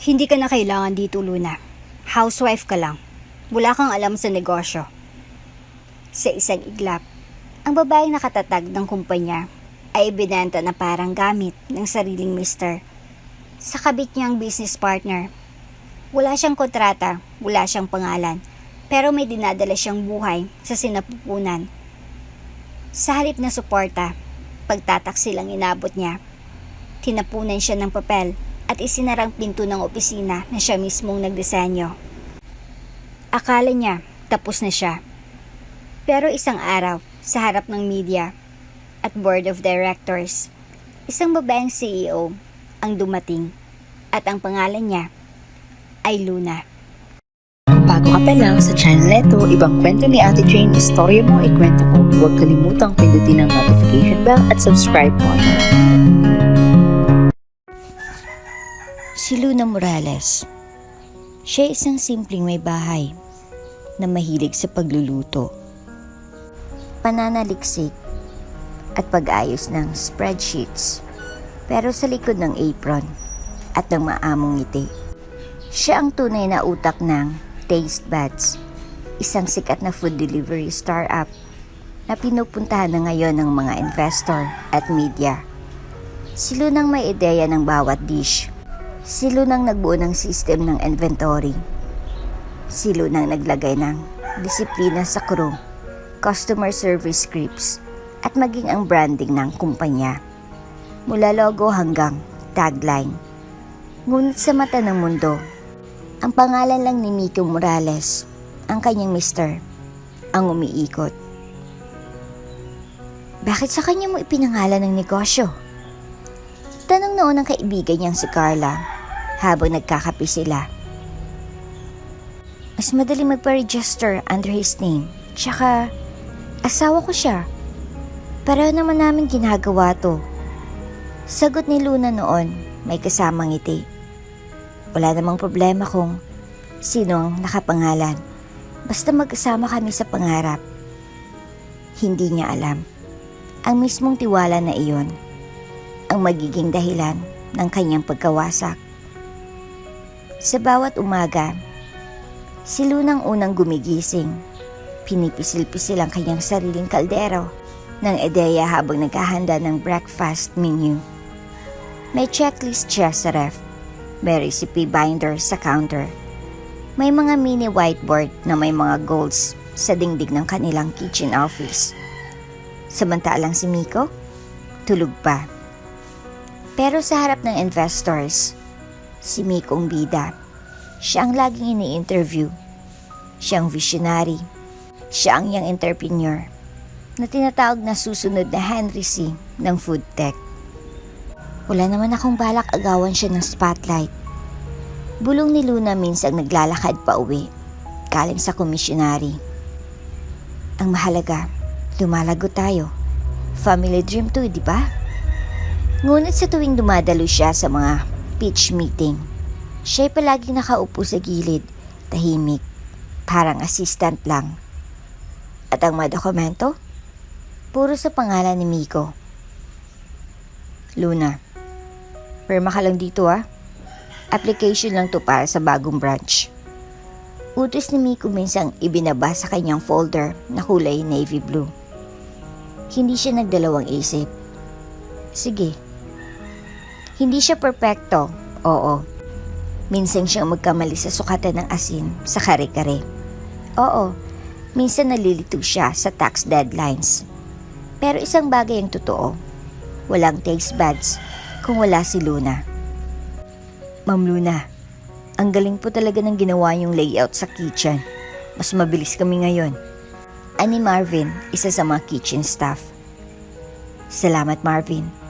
Hindi ka na kailangan dito, Luna. Housewife ka lang. Wala kang alam sa negosyo. Sa isang iglap, ang babaeng nakatatag ng kumpanya ay ibinenta na parang gamit ng sariling mister. Sa kabit niyang business partner, wala siyang kontrata, wala siyang pangalan, pero may dinadala siyang buhay sa sinapupunan. Sa halip na suporta, pagtataksil ang inabot niya. Tinapunan siya ng papel at isinarang pinto ng opisina na siya mismong nagdisenyo. Akala niya tapos na siya. Pero isang araw, sa harap ng media at board of directors, isang babaeng CEO ang dumating at ang pangalan niya ay Luna. Kung bago ka pa lang sa channel neto, ibang kwento ni Ate Jane, istorya mo, ikwento ko. Huwag kalimutang pindutin ang notification bell at subscribe button. Si Luna Morales. Siya isang simpleng may bahay na mahilig sa pagluluto, pananaliksik at pag-ayos ng spreadsheets, pero sa likod ng apron at ng maamong ngiti. Siya ang tunay na utak ng Taste Buds, isang sikat na food delivery startup na pinupuntahan na ngayon ng mga investor at media. Si Lunang may ideya ng bawat dish. Si Lunang nagbuo ng system ng inventory. Si Lunang naglagay ng disiplina sa crew, customer service scripts, at maging ang branding ng kumpanya. Mula logo hanggang tagline. Ngunit sa mata ng mundo, ang pangalan lang ni Miko Morales, ang kanyang mister, ang umiikot. Bakit sa kanya mo ipinangalan ng negosyo? Tanong noon ng kaibigan niyang si Carla habang nagkakape sila. Mas madali magpa-register under his name. Tsaka, asawa ko siya. Pareho naman namin ginagawa to. Sagot ni Luna noon, may kasamang ngiti. Wala namang problema kung sino ang nakapangalan. Basta magkasama kami sa pangarap. Hindi niya alam. Ang mismong tiwala na iyon ang magiging dahilan ng kanyang pagkawasak. Sa bawat umaga, si Lunang unang gumigising. Pinipisil-pisil ang kanyang sariling kaldero ng ideya habang naghahanda ng breakfast menu. May checklist siya sa ref. May recipe binder sa counter. May mga mini whiteboard na may mga goals sa dingding ng kanilang kitchen office. Samantalang si Miko, tulog pa. Pero sa harap ng investors, si Miko ang bida. Siya ang laging ini-interview. Siya ang visionary. Siya ang young entrepreneur na tinatawag na susunod na Henry C. ng food tech. Wala naman akong balak agawan siya ng spotlight. Bulong ni Luna minsang naglalakad pa uwi, galing sa komisyonary. Ang mahalaga, lumalago tayo. Family dream to, di ba? Ngunit sa tuwing dumadalo siya sa mga pitch meeting, siya'y palaging nakaupo sa gilid, tahimik, parang assistant lang. At ang mga dokumento, puro sa pangalan ni Miko. Luna, pirma ka lang dito Application lang to para sa bagong branch. Utos ni Miko minsang ibinaba sa kanyang folder na kulay navy blue. Hindi siya nagdalawang isip. Sige. Hindi siya perpekto, oo. Minsan siyang magkamali sa sukatan ng asin sa kare-kare. Oo, minsan nalilito siya sa tax deadlines. Pero isang bagay ang totoo. Walang taste buds kung wala si Luna. Ma'am Luna, ang galing po talaga ng ginawa yung layout sa kitchen. Mas mabilis kami ngayon. Ani Marvin, isa sa mga kitchen staff. Salamat Marvin.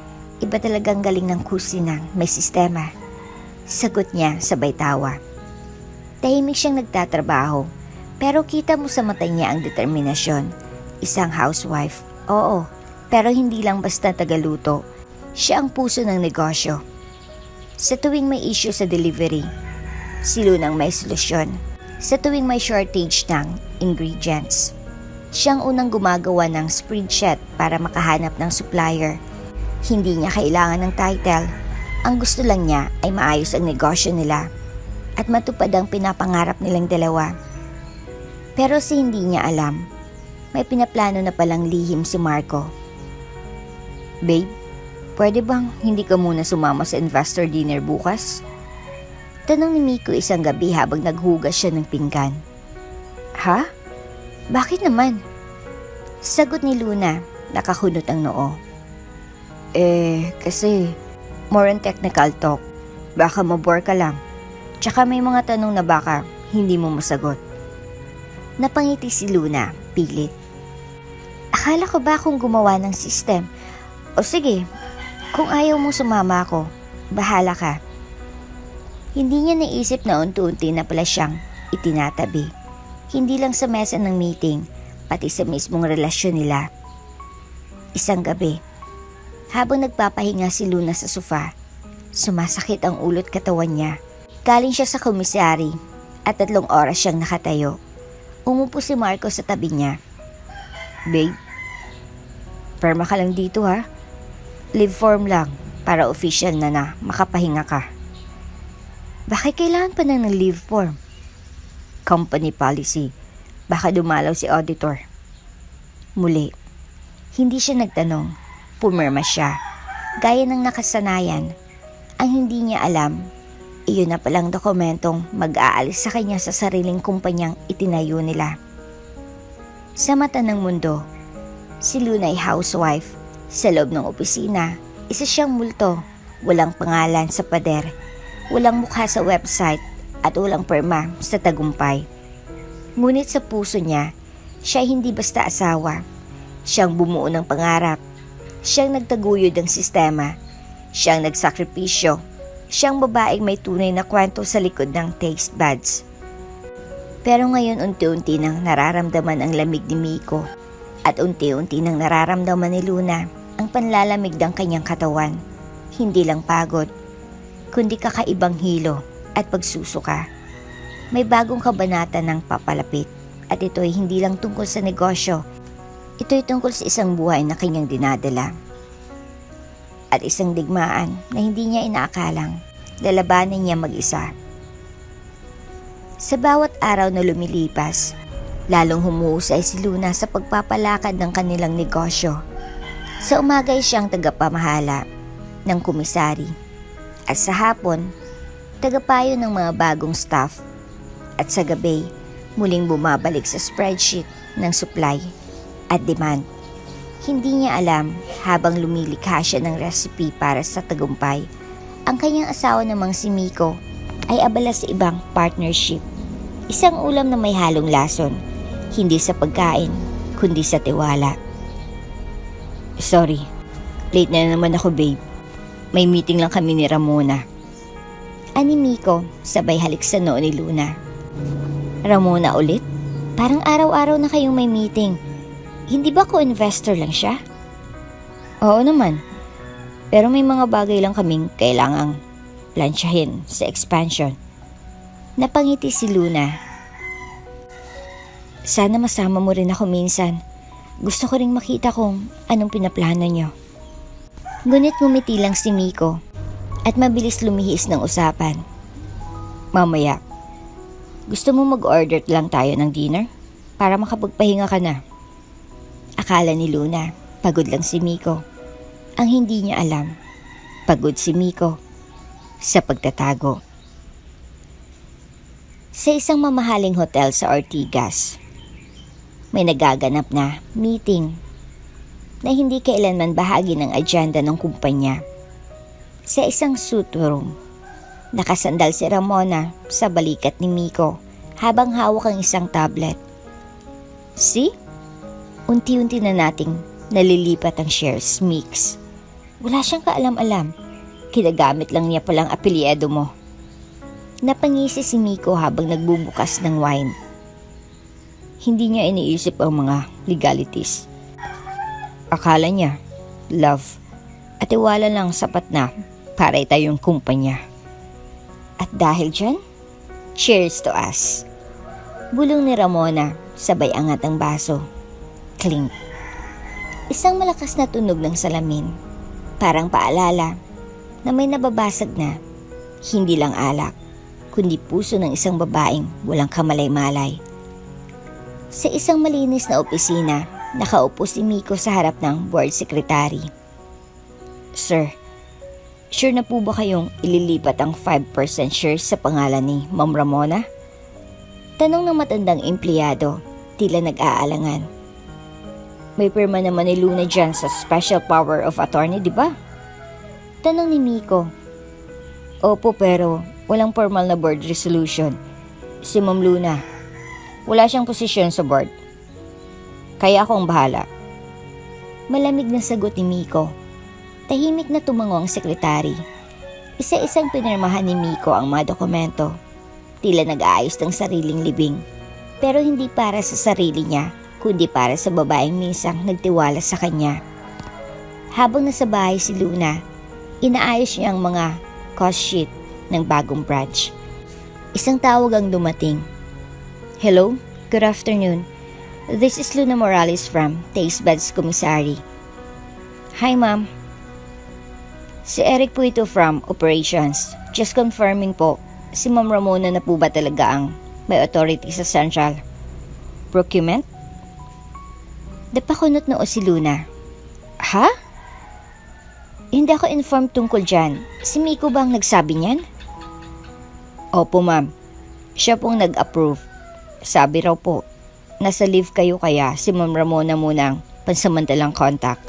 Iba talagang galing ng kusinang may sistema. Sagot niya sabay tawa. Tahimik siyang nagtatrabaho, pero kita mo sa mata niya ang determinasyon. Isang housewife, oo, pero hindi lang basta tagaluto. Siya ang puso ng negosyo. Sa tuwing may issue sa delivery, si Lunang may solusyon. Sa tuwing may shortage ng ingredients, siyang unang gumagawa ng spreadsheet para makahanap ng supplier. Hindi niya kailangan ng title. Ang gusto lang niya ay maayos ang negosyo nila at matupad ang pinapangarap nilang dalawa. Pero hindi niya alam, may pinaplano na palang lihim si Marco. Babe, pwede bang hindi ka muna sumama sa investor dinner bukas? Tanong ni Miko isang gabi habang naghugas siya ng pinggan. Ha? Bakit naman? Sagot ni Luna, nakahunot ang noo. Kasi more on technical talk. Baka mabore ka lang. Tsaka may mga tanong na baka hindi mo masagot. Napangiti si Luna, pilit. Akala ko ba kung gumawa ng system? O sige, kung ayaw mong sumama ako, bahala ka. Hindi niya naisip na unti-unti na pala siyang itinatabi. Hindi lang sa mesa ng meeting, pati sa mismong relasyon nila. Isang gabi, habang nagpapahinga si Luna sa sofa, sumasakit ang ulo't katawan niya. Galing siya sa komisyari at 3 oras siyang nakatayo. Umupo si Marco sa tabi niya. Babe, perma ka lang dito ha. Leave form lang para official na makapahinga ka. Bakit kailangan pa ng leave form? Company policy. Baka dumalaw si auditor. Muli, hindi siya nagtanong. Pumirma siya. Gaya ng nakasanayan. Ang hindi niya alam, iyon na palang dokumentong mag-aalis sa kanya sa sariling kumpanyang itinayo nila. Sa mata ng mundo, si Luna ay housewife. Sa loob ng opisina, isa siyang multo. Walang pangalan sa pader. Walang mukha sa website at walang perma sa tagumpay. Ngunit sa puso niya, siya hindi basta asawa. Siyang bumuo ng pangarap. Siyang nagtaguyod ng sistema. Siyang nagsakripisyo. Siyang babaeng may tunay na kwento sa likod ng taste buds. Pero ngayon unti-unti nang nararamdaman ang lamig ni Miko at unti-unti nang nararamdaman ni Luna ang panlalamig ng kanyang katawan. Hindi lang pagod, kundi kakaibang hilo at pagsusuka. May bagong kabanata ng papalapit at ito'y hindi lang tungkol sa negosyo. Ito'y tungkol sa isang buhay na kanyang dinadala. At isang digmaan na hindi niya inaakalang lalabanan niya mag-isa. Sa bawat araw na lumilipas, lalong humuhusay si Luna sa pagpapalakad ng kanilang negosyo. Sa umaga ay siyang tagapamahala ng komisari at sa hapon, tagapayo ng mga bagong staff at sa gabi, muling bumabalik sa spreadsheet ng supply at demand. Hindi niya alam habang lumilikha siya ng recipe para sa tagumpay. Ang kanyang asawa namang si Miko ay abala sa ibang partnership. Isang ulam na may halong lason, hindi sa pagkain, kundi sa tiwala. Sorry, late na naman ako babe. May meeting lang kami ni Ramona. Ani Miko, sabay halik sa noo ni Luna. Ramona ulit? Parang araw-araw na kayong may meeting. Hindi ba co-investor lang siya? Oo naman. Pero may mga bagay lang kaming kailangang plansyahin sa expansion. Napangiti si Luna. Sana masama mo rin ako minsan. Gusto ko ring makita kung anong pinaplano niyo. Ngunit ngumiti lang si Miko at mabilis lumihis ng usapan. Mamaya, gusto mo mag-order lang tayo ng dinner para makapagpahinga ka na? Akala ni Luna, pagod lang si Miko. Ang hindi niya alam, pagod si Miko sa pagtatago. Sa isang mamahaling hotel sa Ortigas, may nagaganap na meeting na hindi kailanman bahagi ng agenda ng kumpanya. Sa isang suite room, nakasandal si Ramona sa balikat ni Miko habang hawak ang isang tablet. See? Unti-unti na nating nalilipat ang shares mix. Wala siyang kaalam-alam. Kinagamit lang niya palang apelyido mo. Napangisi si Miko habang nagbubukas ng wine. Hindi niya iniisip ang mga legalities. Akala niya, love at tiwala lang sapat na para itayong kumpanya. At dahil dyan, cheers to us. Bulong ni Ramona, sabay angat ang baso. Clink. Isang malakas na tunog ng salamin. Parang paalala na may nababasag na, hindi lang alak, kundi puso ng isang babaeng walang kamalay-malay. Sa isang malinis na opisina, nakaupo si Miko sa harap ng board secretary. Sir, sure na po ba kayong ililipat ang 5% shares sa pangalan ni Ma'am Ramona? Tanong ng matandang empleyado, tila nag-aalangan. May pirma naman ni Luna dyan sa Special Power of Attorney, di ba? Tanong ni Miko. Opo, pero walang formal na board resolution. Si Ma'am Luna, wala siyang posisyon sa board. Kaya ako ang bahala. Malamig na sagot ni Miko. Tahimik na tumango ang sekretary. Isa-isang pinirmahan ni Miko ang mga dokumento. Tila nag-aayos ng sariling libing. Pero hindi para sa sarili niya, kundi para sa babaeng minsang nagtiwala sa kanya. Habang nasa bahay si Luna, inaayos niya ang mga cost sheet ng bagong branch. Isang tawag ang dumating. Hello, good afternoon. This is Luna Morales from Taste Buds Commissary. Hi ma'am. Si Eric po ito from Operations. Just confirming po, si Ma'am Ramona na po ba talaga ang may authority sa Central Procurement? Napakunot noo si Luna. Ha? Hindi ako informed tungkol dyan. Si Miko ba ang nagsabi niyan? Opo ma'am. Siya pong nag-approve. Sabi raw po, nasa leave kayo kaya si Ma'am Ramona muna ang pansamantalang contact.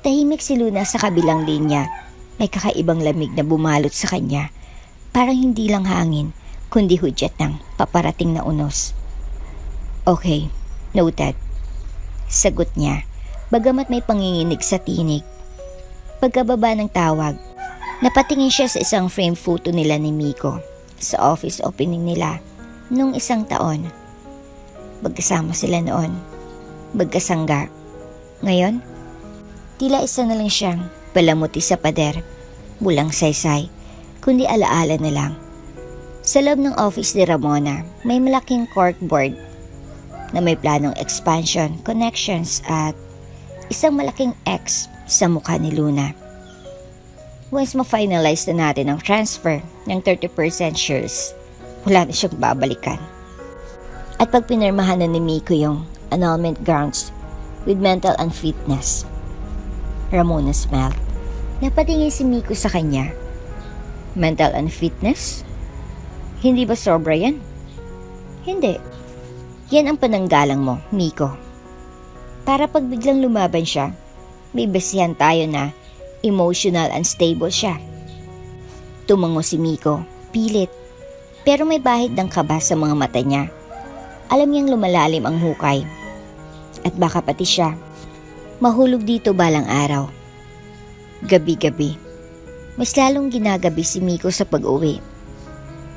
Tahimik si Luna sa kabilang linya. May kakaibang lamig na bumalot sa kanya. Parang hindi lang hangin, kundi hudyat ng paparating na unos. Okay, noted. Sagot niya, bagamat may panginginig sa tinig. Pagkababa ng tawag, napatingin siya sa isang frame photo nila ni Miko sa office opening nila nung isang taon. Magkasama sila noon, magkasangga. Ngayon, tila isa na lang siyang palamuti sa pader, bulang saysay, kundi alaala na lang. Sa loob ng office ni Ramona, may malaking corkboard na may planong expansion, connections at isang malaking X sa mukha ni Luna. Once ma-finalize na natin ang transfer ng 30% shares, wala na siyang babalikan. At pag pinirmahan na ni Miko yung annulment grounds with mental unfitness, Ramona smiled. Napatingin si Miko sa kanya. Mental unfitness? Hindi ba sobra yan? Hindi. Yan ang pananggalang mo, Miko. Para pag biglang lumaban siya, may basihan tayo na emotional unstable siya. Tumango si Miko, pilit. Pero may bahid ng kaba sa mga mata niya. Alam niyang lumalalim ang hukay. At baka pati siya mahulog dito balang araw. Gabi-gabi, mas lalong ginagabi si Miko sa pag-uwi.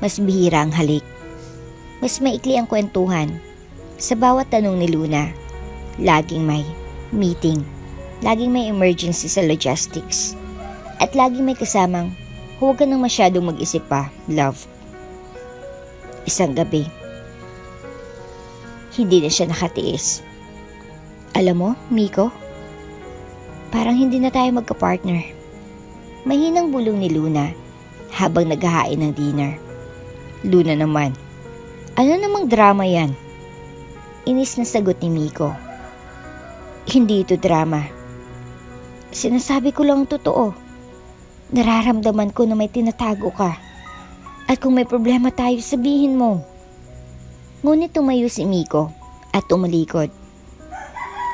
Mas bihira ang halik. Mas maikli ang kwentuhan. Sa bawat tanong ni Luna, laging may meeting. Laging may emergency sa logistics. At laging may kasamang, huwag ka nang masyadong mag-isip pa, love. Isang gabi, hindi na siya nakatiis. Alam mo, Miko, parang hindi na tayo magka-partner. Mahinang bulong ni Luna habang naghahain ng dinner. Luna naman, ano namang drama yan? Inis na sagot ni Miko. Hindi ito drama. Sinasabi ko lang totoo. Nararamdaman ko na may tinatago ka. At kung may problema tayo, sabihin mo. Ngunit tumayo si Miko at tumalikod.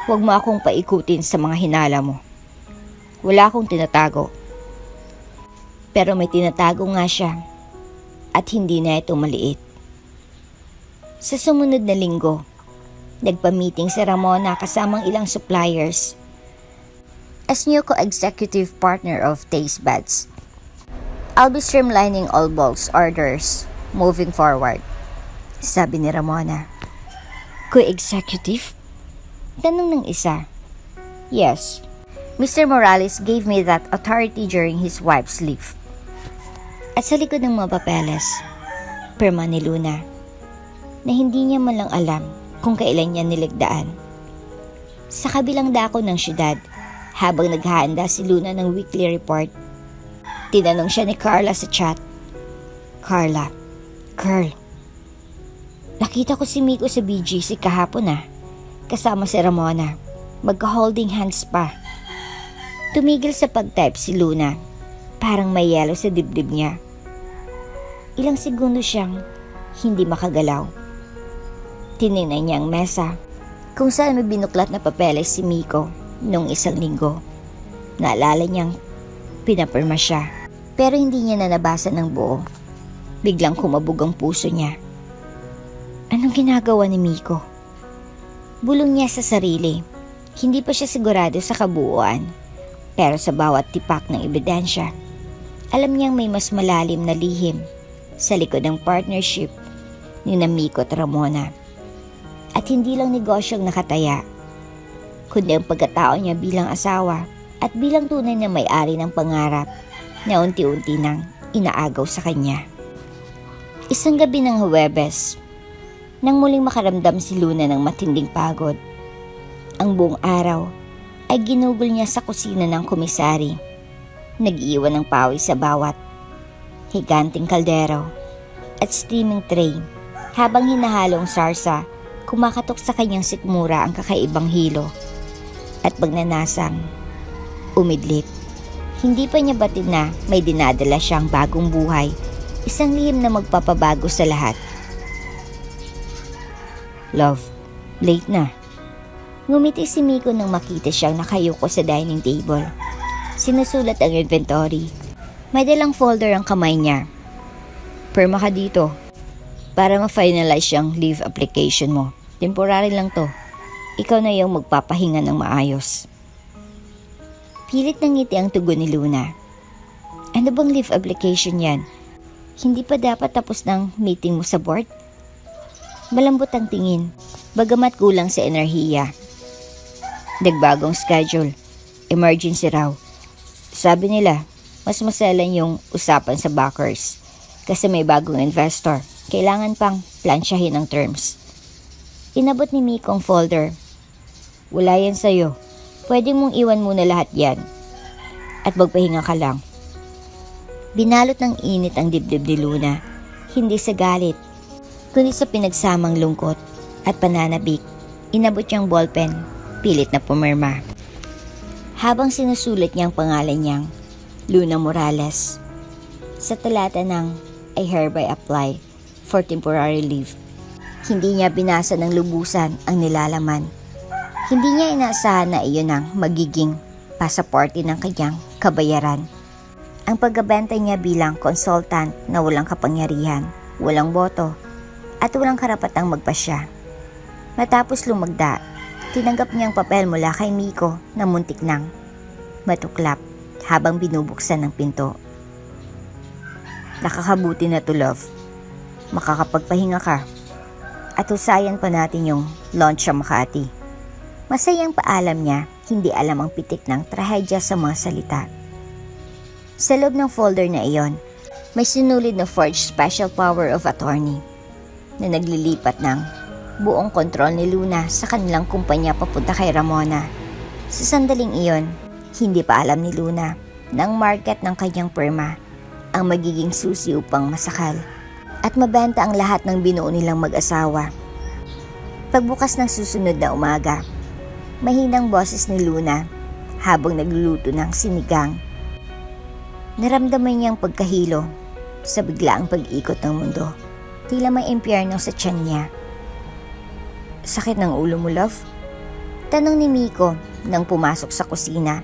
Huwag mo akong paikutin sa mga hinala mo. Wala akong tinatago. Pero may tinatago nga siya. At hindi na ito maliit. Sa sumunod na linggo, nagpa-meeting si Ramona kasamang ilang suppliers as new co-executive partner of Taste Buds. I'll be streamlining all bulk orders moving forward, sabi ni Ramona. Co-executive? Tanong ng isa. Yes, Mr. Morales gave me that authority during his wife's leave. At sa likod ng mga papeles, pirma ni Luna, na hindi niya man lang alam kung kailan niya niligdaan. Sa kabilang dako ng syudad, habang naghahanda si Luna ng weekly report, tinanong siya ni Carla sa chat. Carla, Girl, nakita ko si Miko sa BGC kahapon kasama si Ramona. Magka-holding hands pa. Tumigil sa pag-type si Luna. Parang may yelo sa dibdib niya. Ilang segundo siyang hindi makagalaw. Tinignan niya ang mesa kung saan may binuklat na papeles si Miko noong 1 linggo. Naalala niyang pinapirma siya, pero hindi niya na nabasa ng buo. Biglang kumabog ang puso niya. Anong ginagawa ni Miko? Bulong niya sa sarili. Hindi pa siya sigurado sa kabuuan, pero sa bawat tipak ng ebidensya, alam niyang may mas malalim na lihim sa likod ng partnership ni Miko at Ramona. At hindi lang negosyong nakataya, kundi ang pagkatao niya bilang asawa at bilang tunay na may-ari ng pangarap na unti-unti nang inaagaw sa kanya. Isang gabi ng Huwebes, nang muling makaramdam si Luna ng matinding pagod. Ang buong araw ay ginugol niya sa kusina ng komisari. Nag-iwan ng pawis sa bawat higanting kaldero at steaming tray habang hinahalong sarsa, kumakatok sa kanyang sikmura ang kakaibang hilo at magnanasang umidlip. Hindi pa niya batid na may dinadala siyang bagong buhay, isang lihim na magpapabago sa lahat. Love, late na. Ngumiti si Miko nang makita siyang nakayuko sa dining table. Sinusulat ang inventory. May dalang folder ang kamay niya. Perma ka dito para ma-finalize yung leave application mo. Temporary lang to. Ikaw na yung magpapahinga ng maayos. Pilit ng ngiti ang tugon ni Luna. Ano bang leave application yan? Hindi pa dapat tapos ng meeting mo sa board? Malambot ang tingin, bagamat kulang sa enerhiya. Nagbagong schedule. Emergency raw. Sabi nila, mas maselan yung usapan sa backers. Kasi may bagong investor. Kailangan pang plansyahin ang terms. Inabot ni Miko ang folder. Wala yan sa'yo. Pwede mong iwan muna lahat yan. At magpahinga ka lang. Binalot ng init ang dibdib ni Luna. Hindi sa galit, kundi sa pinagsamang lungkot at pananabik. Inabot niyang ballpen, pilit na pumirma. Habang sinusulat niya ang pangalan niyang Luna Morales sa talata ng I hereby apply for temporary leave. Hindi niya binasa ng lubusan ang nilalaman. Hindi niya inaasahan na iyon ang magiging pasaporte ng kanyang kabayaran. Ang pagbabenta niya bilang consultant na walang kapangyarihan, walang boto, at walang karapatang magpasya. Matapos lumagda, tinanggap niya ang papel mula kay Miko na muntik nang matuklap habang binubuksan ng pinto. Nakakabuti na to, love. Makakapagpahinga ka. At husayan pa natin yung launch sa Makati. Masayang paalam niya, hindi alam ang pitik ng trahedya sa mga salita. Sa loob ng folder na iyon, may sinulid na forged special power of attorney na naglilipat ng buong kontrol ni Luna sa kanilang kumpanya papunta kay Ramona. Sa sandaling iyon, hindi pa alam ni Luna na ang market ng kanyang firma ang magiging susi upang masakal at mabenta ang lahat ng binuo nilang mag-asawa. Pagbukas ng susunod na umaga, mahinang boses ni Luna habang nagluluto ng sinigang. Naramdaman niyang pagkahilo sa biglaang pag-ikot ng mundo. Tila may impyerno sa tiyan niya. Sakit ng ulo mo, love? Tanong ni Miko nang pumasok sa kusina.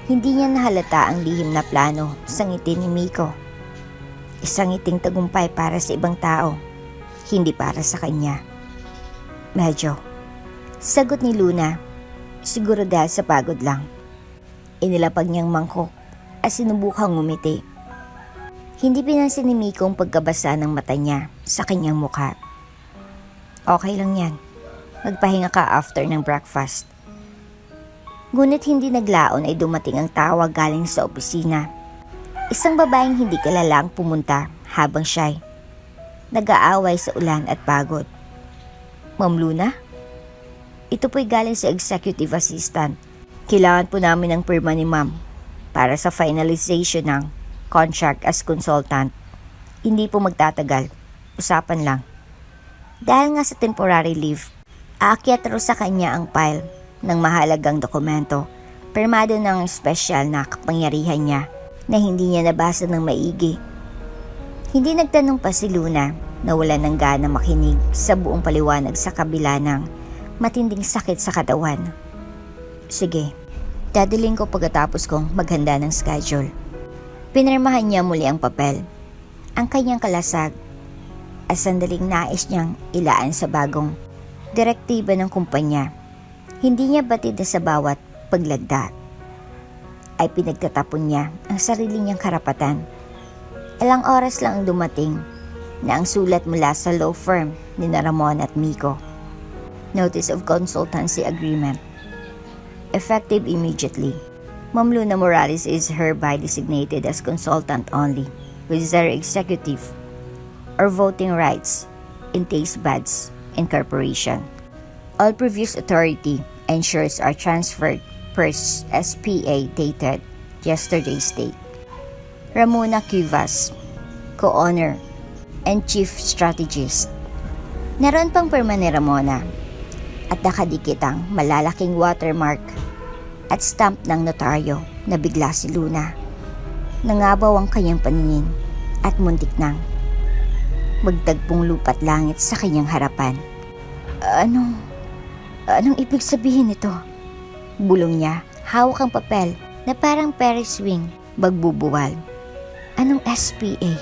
Hindi niya nahalata ang lihim na plano sa ngiti ni Miko. Isang ngiting tagumpay para sa ibang tao, hindi para sa kanya. Medyo. Sagot ni Luna, siguro dahil sa pagod lang. Inilapag niyang mangkok at sinubukang ngumiti. Hindi pinansin ni Miko ang pagkabasa ng mata niya sa kanyang mukha. Okay lang yan. Magpahinga ka after ng breakfast. Ngunit hindi naglaon ay dumating ang tawag galing sa opisina. Isang babaeng hindi kilalang pumunta habang siya'y nag-aaway sa ulan at pagod. Ma'am Luna? Ito po'y galing sa executive assistant. Kailangan po namin ng pirma ni ma'am para sa finalization ng contract as consultant. Hindi po magtatagal. Usapan lang. Dahil nga sa temporary leave, aakyat raw sa kanya ang file ng mahalagang dokumento, pirmado ng espesyal na kapangyarihan niya na hindi niya nabasa ng maigi. Hindi nagtanong pa si Luna na wala ng gana makinig sa buong paliwanag sa kabila ng matinding sakit sa katawan. Sige, dadaling ko pagkatapos kong maghanda ng schedule. Pinirmahan niya muli ang papel, ang kanyang kalasag, at sandaling nais niyang ilaan sa bagong direktiba ng kumpanya. Hindi niya batid na sa bawat paglagda ay pinagtatapon niya ang sarili niyang karapatan. Ilang oras lang ang dumating na ang sulat mula sa law firm ni Ramon at Miko. Notice of Consultancy Agreement. Effective immediately. Ma'am Luna Morales is hereby designated as consultant only with zero executive or voting rights in Taste Buds Incorporation. All previous authority and shares are transferred per SPA dated yesterday's date. Ramona Cuevas, co-owner and chief strategist. Naroon pang pirma ni Ramona at nakadikit ang malalaking watermark at stamp ng notaryo na bigla si Luna. Nangabaw ang kanyang paningin at muntik nang magtagpong lupa't langit sa kanyang harapan. Anong ibig sabihin nito? Bulong niya, hawak ang papel na parang Ferris wheel, bagbubuwal. Anong SPA?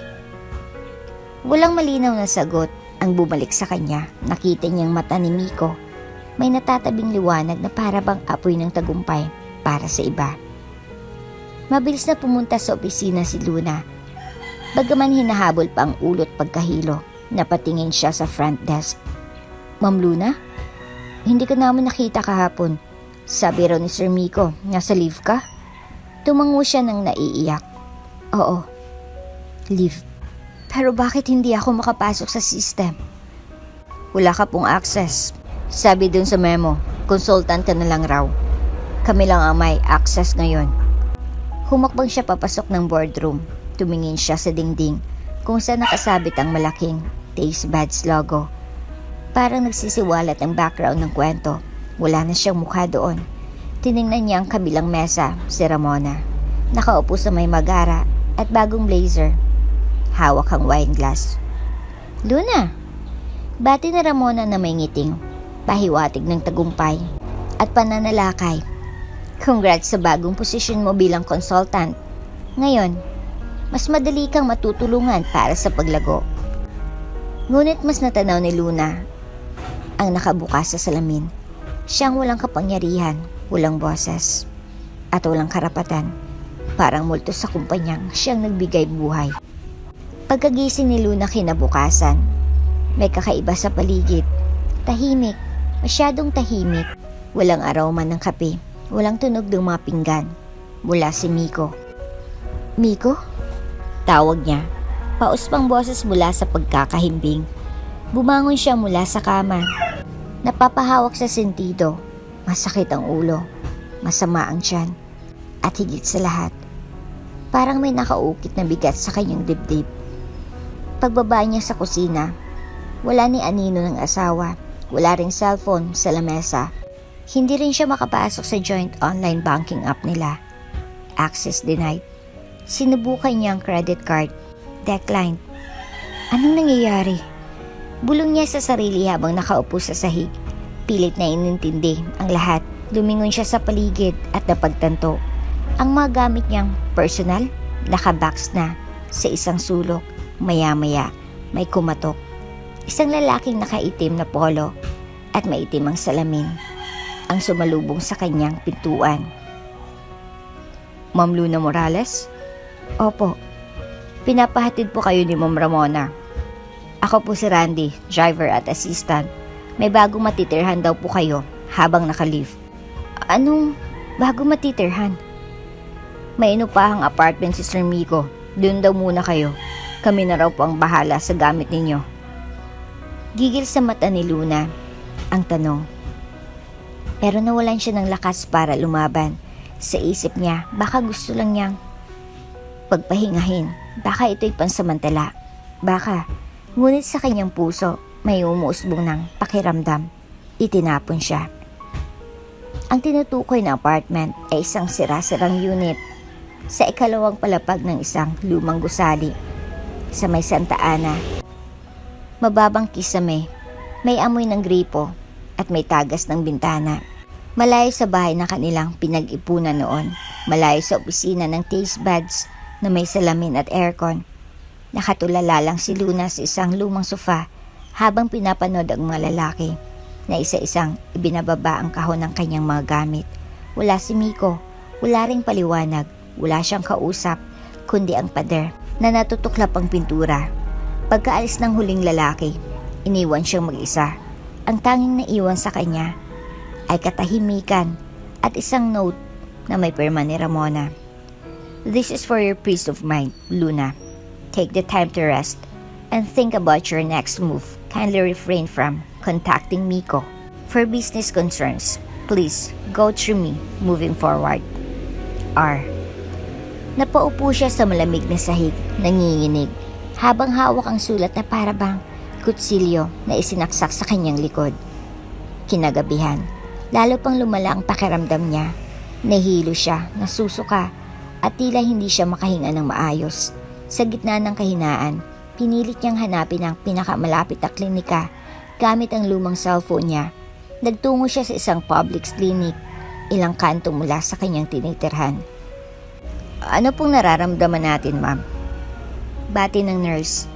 Walang malinaw na sagot ang bumalik sa kanya. Nakita niyang mata ni Miko. May natatabing liwanag na para bang apoy ng tagumpay para sa iba. Mabilis na pumunta sa opisina si Luna. Bagaman hinahabol pa ang ulot pagkahilo, napatingin siya sa front desk. Ma'am Luna? Hindi ka naman nakita kahapon. Sabi raw ni Sir Miko, nasa leave ka? Tumango siya nang naiiyak. Oo, leave. Pero bakit hindi ako makapasok sa system? Wala ka pong access. Sabi dun sa memo, consultant ka na lang raw. Kami lang ang may access ngayon. Humakbang siya papasok ng boardroom. Tumingin siya sa dingding kung saan nakasabit ang malaking Taste Buds logo. Parang nagsisiwalat ang background ng kwento. Wala na siyang mukha doon. Tiningnan niya ang kabilang mesa, si Ramona. Nakaupo sa may magara at bagong blazer. Hawak ang wine glass. Luna! Bati na Ramona na may ngiting, pahiwatig ng tagumpay at pananalakay. Congrats sa bagong posisyon mo bilang consultant. Ngayon, mas madali kang matutulungan para sa paglago. Ngunit mas natanaw ni Luna ang nakabukas sa salamin. Siyang walang kapangyarihan, walang boses, at walang karapatan. Parang multo sa kumpanyang siyang nagbigay buhay. Pagkagising ni Luna kinabukasan, may kakaiba sa paligid. Tahimik, masyadong tahimik. Walang aroma ng kape, walang tunog ng mga pinggan. Mula si Miko. Miko? Tawag niya. Paus pang boses mula sa pagkakahimbing. Bumangon siya mula sa kama. Napapahawak sa sentido. Masakit ang ulo. Masama ang tiyan. At higit sa lahat, parang may nakaukit na bigat sa kanyang dibdib. Pagbaba niya sa kusina, wala ni anino ng asawa. Wala ring cellphone sa lamesa. Hindi rin siya makapasok sa joint online banking app nila. Access denied. Sinubukan niya ang credit card. Declined. Anong nangyayari? Bulong niya sa sarili habang nakaupo sa sahig. Pilit na inintindi ang lahat. Lumingon siya sa paligid at napagtanto. Ang mga gamit niyang personal, nakabox na sa isang sulok. Maya-maya, may kumatok. Isang lalaking nakaitim na polo at maitim ang salamin ang sumalubong sa kanyang pintuan. Ma'am Luna Morales? Opo. Pinapahatid po kayo ni Ma'am Ramona. Ako po si Randy, driver at assistant. May bagong matitirhan daw po kayo habang naka-leave. Anong bagong matitirhan? May inupahang apartment si Sir Miko. Doon daw muna kayo. Kami na raw po ang bahala sa gamit ninyo. Gigil sa mata ni Luna ang tanong. Pero nawalan siya ng lakas para lumaban. Sa isip niya, baka gusto lang niyang pagpahingahin. Baka ito'y pansamantala. baka. Ngunit sa kanyang puso, may umuusbong ng pakiramdam. Itinapon siya. Ang tinutukoy na apartment ay isang sira-sirang unit sa ikalawang palapag ng isang lumang gusali sa may Santa Ana. Mababang kisame, may amoy ng gripo at may tagas ng bintana. Malayo sa bahay na kanilang pinag-ipunan noon, malayo sa opisina ng taste buds na may salamin at aircon. Nakatulala lang si Luna sa isang lumang sofa habang pinapanood ang mga lalaki na isa-isang ibinababa ang kahon ng kanyang mga gamit. Wala si Miko, wala ring paliwanag, wala siyang kausap, kundi ang pader na natutuklap ang pintura. Pagkaalis ng huling lalaki, iniwan siyang mag-isa. Ang tanging naiwan sa kanya ay katahimikan at isang note na may pirma ni Ramona. This is for your peace of mind, Luna. Take the time to rest and think about your next move. Kindly refrain from contacting Miko. For business concerns, please go through me moving forward. R. Napaupo siya sa malamig na sahig, nanginginig, habang hawak ang sulat na parabang kutsilyo na isinaksak sa kanyang likod. Kinagabihan, lalo pang lumala ang pakiramdam niya. Nahilo siya, nasusuka, at tila hindi siya makahinga ng maayos. Sa gitna ng kahinaan, pinilit niyang hanapin ang pinakamalapit na klinika gamit ang lumang cellphone niya. Nagtungo siya sa isang public clinic, ilang kanto mula sa kanyang tinitirhan. Ano pong nararamdaman natin, ma'am? Bati ng nurse.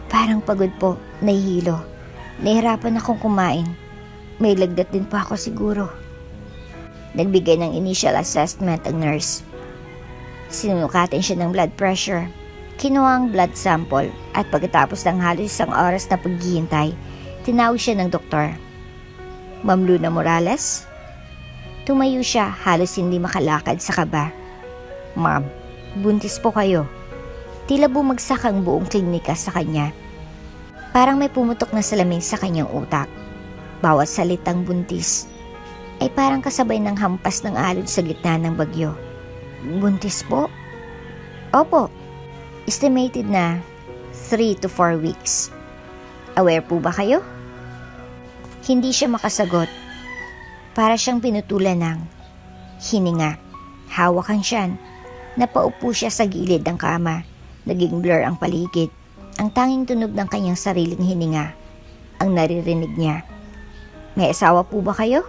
Parang pagod po, nahihilo. Nahirapan akong kumain. May lagdat din po ako siguro. Nagbigay ng initial assessment ang nurse. Sinunukatin siya ng blood pressure. Kinuha ang blood sample at pagkatapos ng halos isang oras na paghihintay, tinawag siya ng doktor. Ma'am Luna Morales? Tumayo siya, halos hindi makalakad sa kaba. Ma'am, buntis po kayo. Tila bumagsak ang buong klinika sa kanya. Parang may pumutok na salamin sa kanyang utak. Bawat salitang buntis ay parang kasabay ng hampas ng alon sa gitna ng bagyo. Buntis po? Opo. Estimated na 3 to 4 weeks. Aware po ba kayo? Hindi siya makasagot. Para siyang pinutulan ng hininga. Hawak ang tiyan. Napaupo siya sa gilid ng kama. Naging blur ang paligid. Ang tanging tunog ng kanyang sariling hininga ang naririnig niya. May asawa po ba kayo?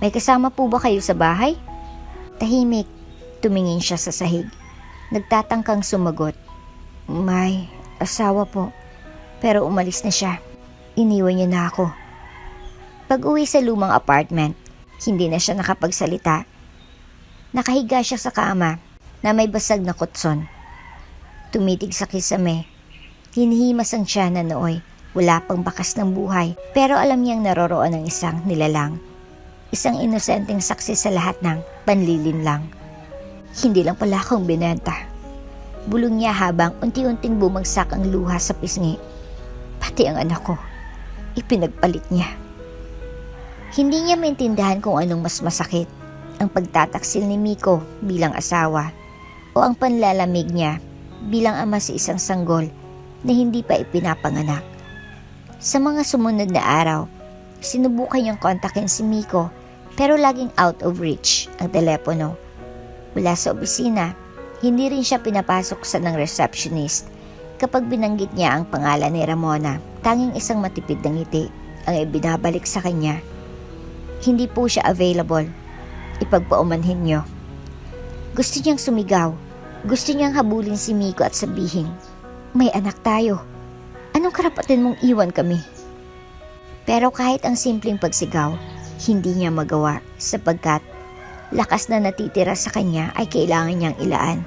May kasama po ba kayo sa bahay? Tahimik. Tumingin siya sa sahig. Nagtatangkang sumagot. May asawa po. Pero umalis na siya. Iniwan niya na ako. Pag-uwi sa lumang apartment, hindi na siya nakapagsalita. Nakahiga siya sa kama na may basag na kutson. Tumitig sa kisame. Hinihimas ang siya na nooy. Wala pang bakas ng buhay, pero alam niyang naroroon ng isang nilalang. Isang inosenteng saksi sa lahat ng panlilinlang. Hindi lang pala akong binenta. Bulong niya habang unti-unting bumagsak ang luha sa pisngi. Pati ang anak ko, ipinagpalit niya. Hindi niya maintindihan kung anong mas masakit, ang pagtataksil ni Miko bilang asawa o ang panlalamig niya bilang ama sa isang sanggol na hindi pa ipinapanganak. Sa mga sumunod na araw, sinubukan niyang kontakin si Miko pero laging out of reach ang telepono. Wala sa opisina, hindi rin siya pinapasok sa ng receptionist. Kapag binanggit niya ang pangalan ni Ramona, tanging isang matipid na ngiti ang ibinabalik sa kanya. Hindi po siya available. Ipagpaumanhin niyo. Gusto niyang sumigaw. Gusto niyang habulin si Miko at sabihin, may anak tayo. Anong karapatan mong iwan kami? Pero kahit ang simpleng pagsigaw, hindi niya magawa sapagkat lakas na natitira sa kanya ay kailangan niyang ilaan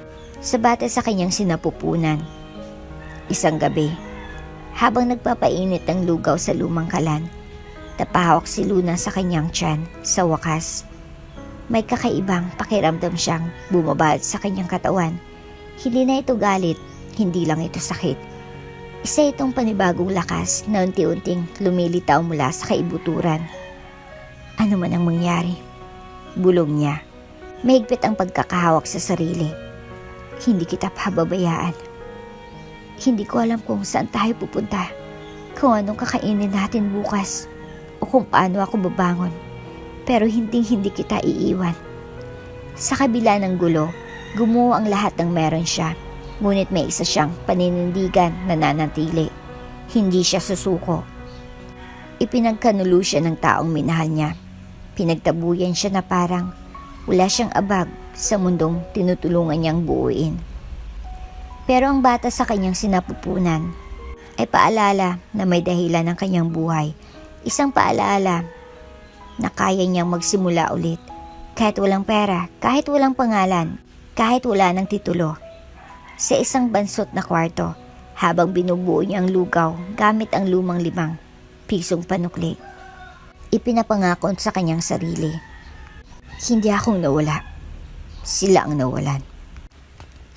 sa bata sa kanyang sinapupunan. Isang gabi, habang nagpapainit ng lugaw sa lumang kalan, napahawak si Luna sa kanyang tiyan. Sa wakas, may kakaibang pakiramdam siyang bumabalot sa kanyang katawan. Hindi na ito galit, hindi lang ito sakit. Isa itong panibagong lakas na unti-unting lumilitaw mula sa kaibuturan. Ano man ang mangyari, bulong niya. Mahigpit ang pagkakahawak sa sarili. Hindi kita pababayaan. Hindi ko alam kung saan tayo pupunta, kung anong kakainin natin bukas, o kung paano ako babangon. Pero hindi kita iiwan. Sa kabila ng gulo, gumuho ang lahat ng meron siya. Ngunit may isa siyang paninindigan na nanatili. Hindi siya susuko. Ipinagkanulo siya ng taong minahal niya. Pinagtabuyan siya na parang wala siyang abag sa mundong tinutulungan niyang buuin. Pero ang bata sa kanyang sinapupunan ay paalala na may dahilan ng kanyang buhay. Isang paalala na kaya niyang magsimula ulit kahit walang pera, kahit walang pangalan, kahit wala ng titulo. Sa isang bansot na kwarto habang binubuo niya ang lugaw gamit ang lumang 5 pisong panukli. Ipinapangako sa kanyang sarili. Hindi akong nawala. Sila ang nawalan.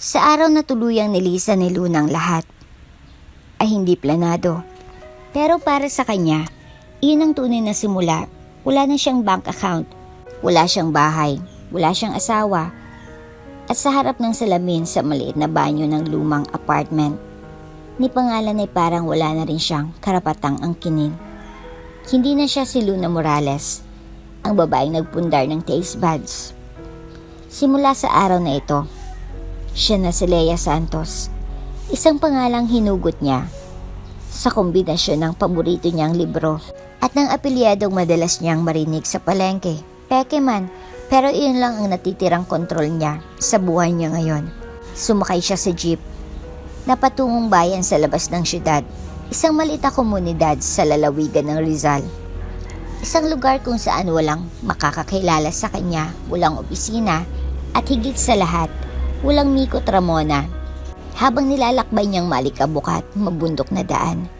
Sa araw na tuluyang nilisan ni Luna ang lahat, ay hindi planado. Pero para sa kanya, iyon ang tunay na simula. Wala na siyang bank account, wala siyang bahay, wala siyang asawa, at sa harap ng salamin sa maliit na banyo ng lumang apartment, ni pangalan ay parang wala na rin siyang karapatang angkinin. Hindi na siya si Luna Morales, ang babaeng nagpundar ng taste buds. Simula sa araw na ito, siya na si Lea Santos, isang pangalang hinugot niya sa kombinasyon ng paborito niyang libro at ng apelyadong madalas niyang marinig sa palengke. Peke man, pero iyon lang ang natitirang kontrol niya sa buhay niya ngayon. Sumakay siya sa jeep na patungong bayan sa labas ng syudad, isang maliit na komunidad sa lalawigan ng Rizal. Isang lugar kung saan walang makakakilala sa kanya, walang opisina, at higit sa lahat, walang Miko Tramona. Habang nilalakbay niyang malikabukat, mabundok na daan,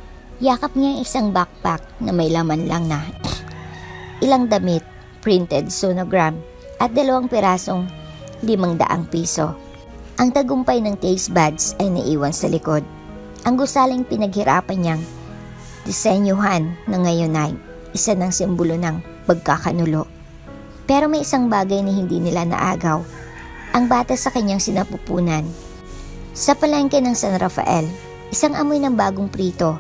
yakap niya isang backpack na may laman lang na ilang damit, printed sonogram, at 2 pirasong 500 piso. Ang tagumpay ng taste buds ay naiwan sa likod. Ang gusaling pinaghirapan niyang disenyuhan na ngayon ay isa ng simbolo ng pagkakanulo. Pero may isang bagay na hindi nila naagaw. Ang bata sa kanyang sinapupunan. Sa palengke ng San Rafael, isang amoy ng bagong prito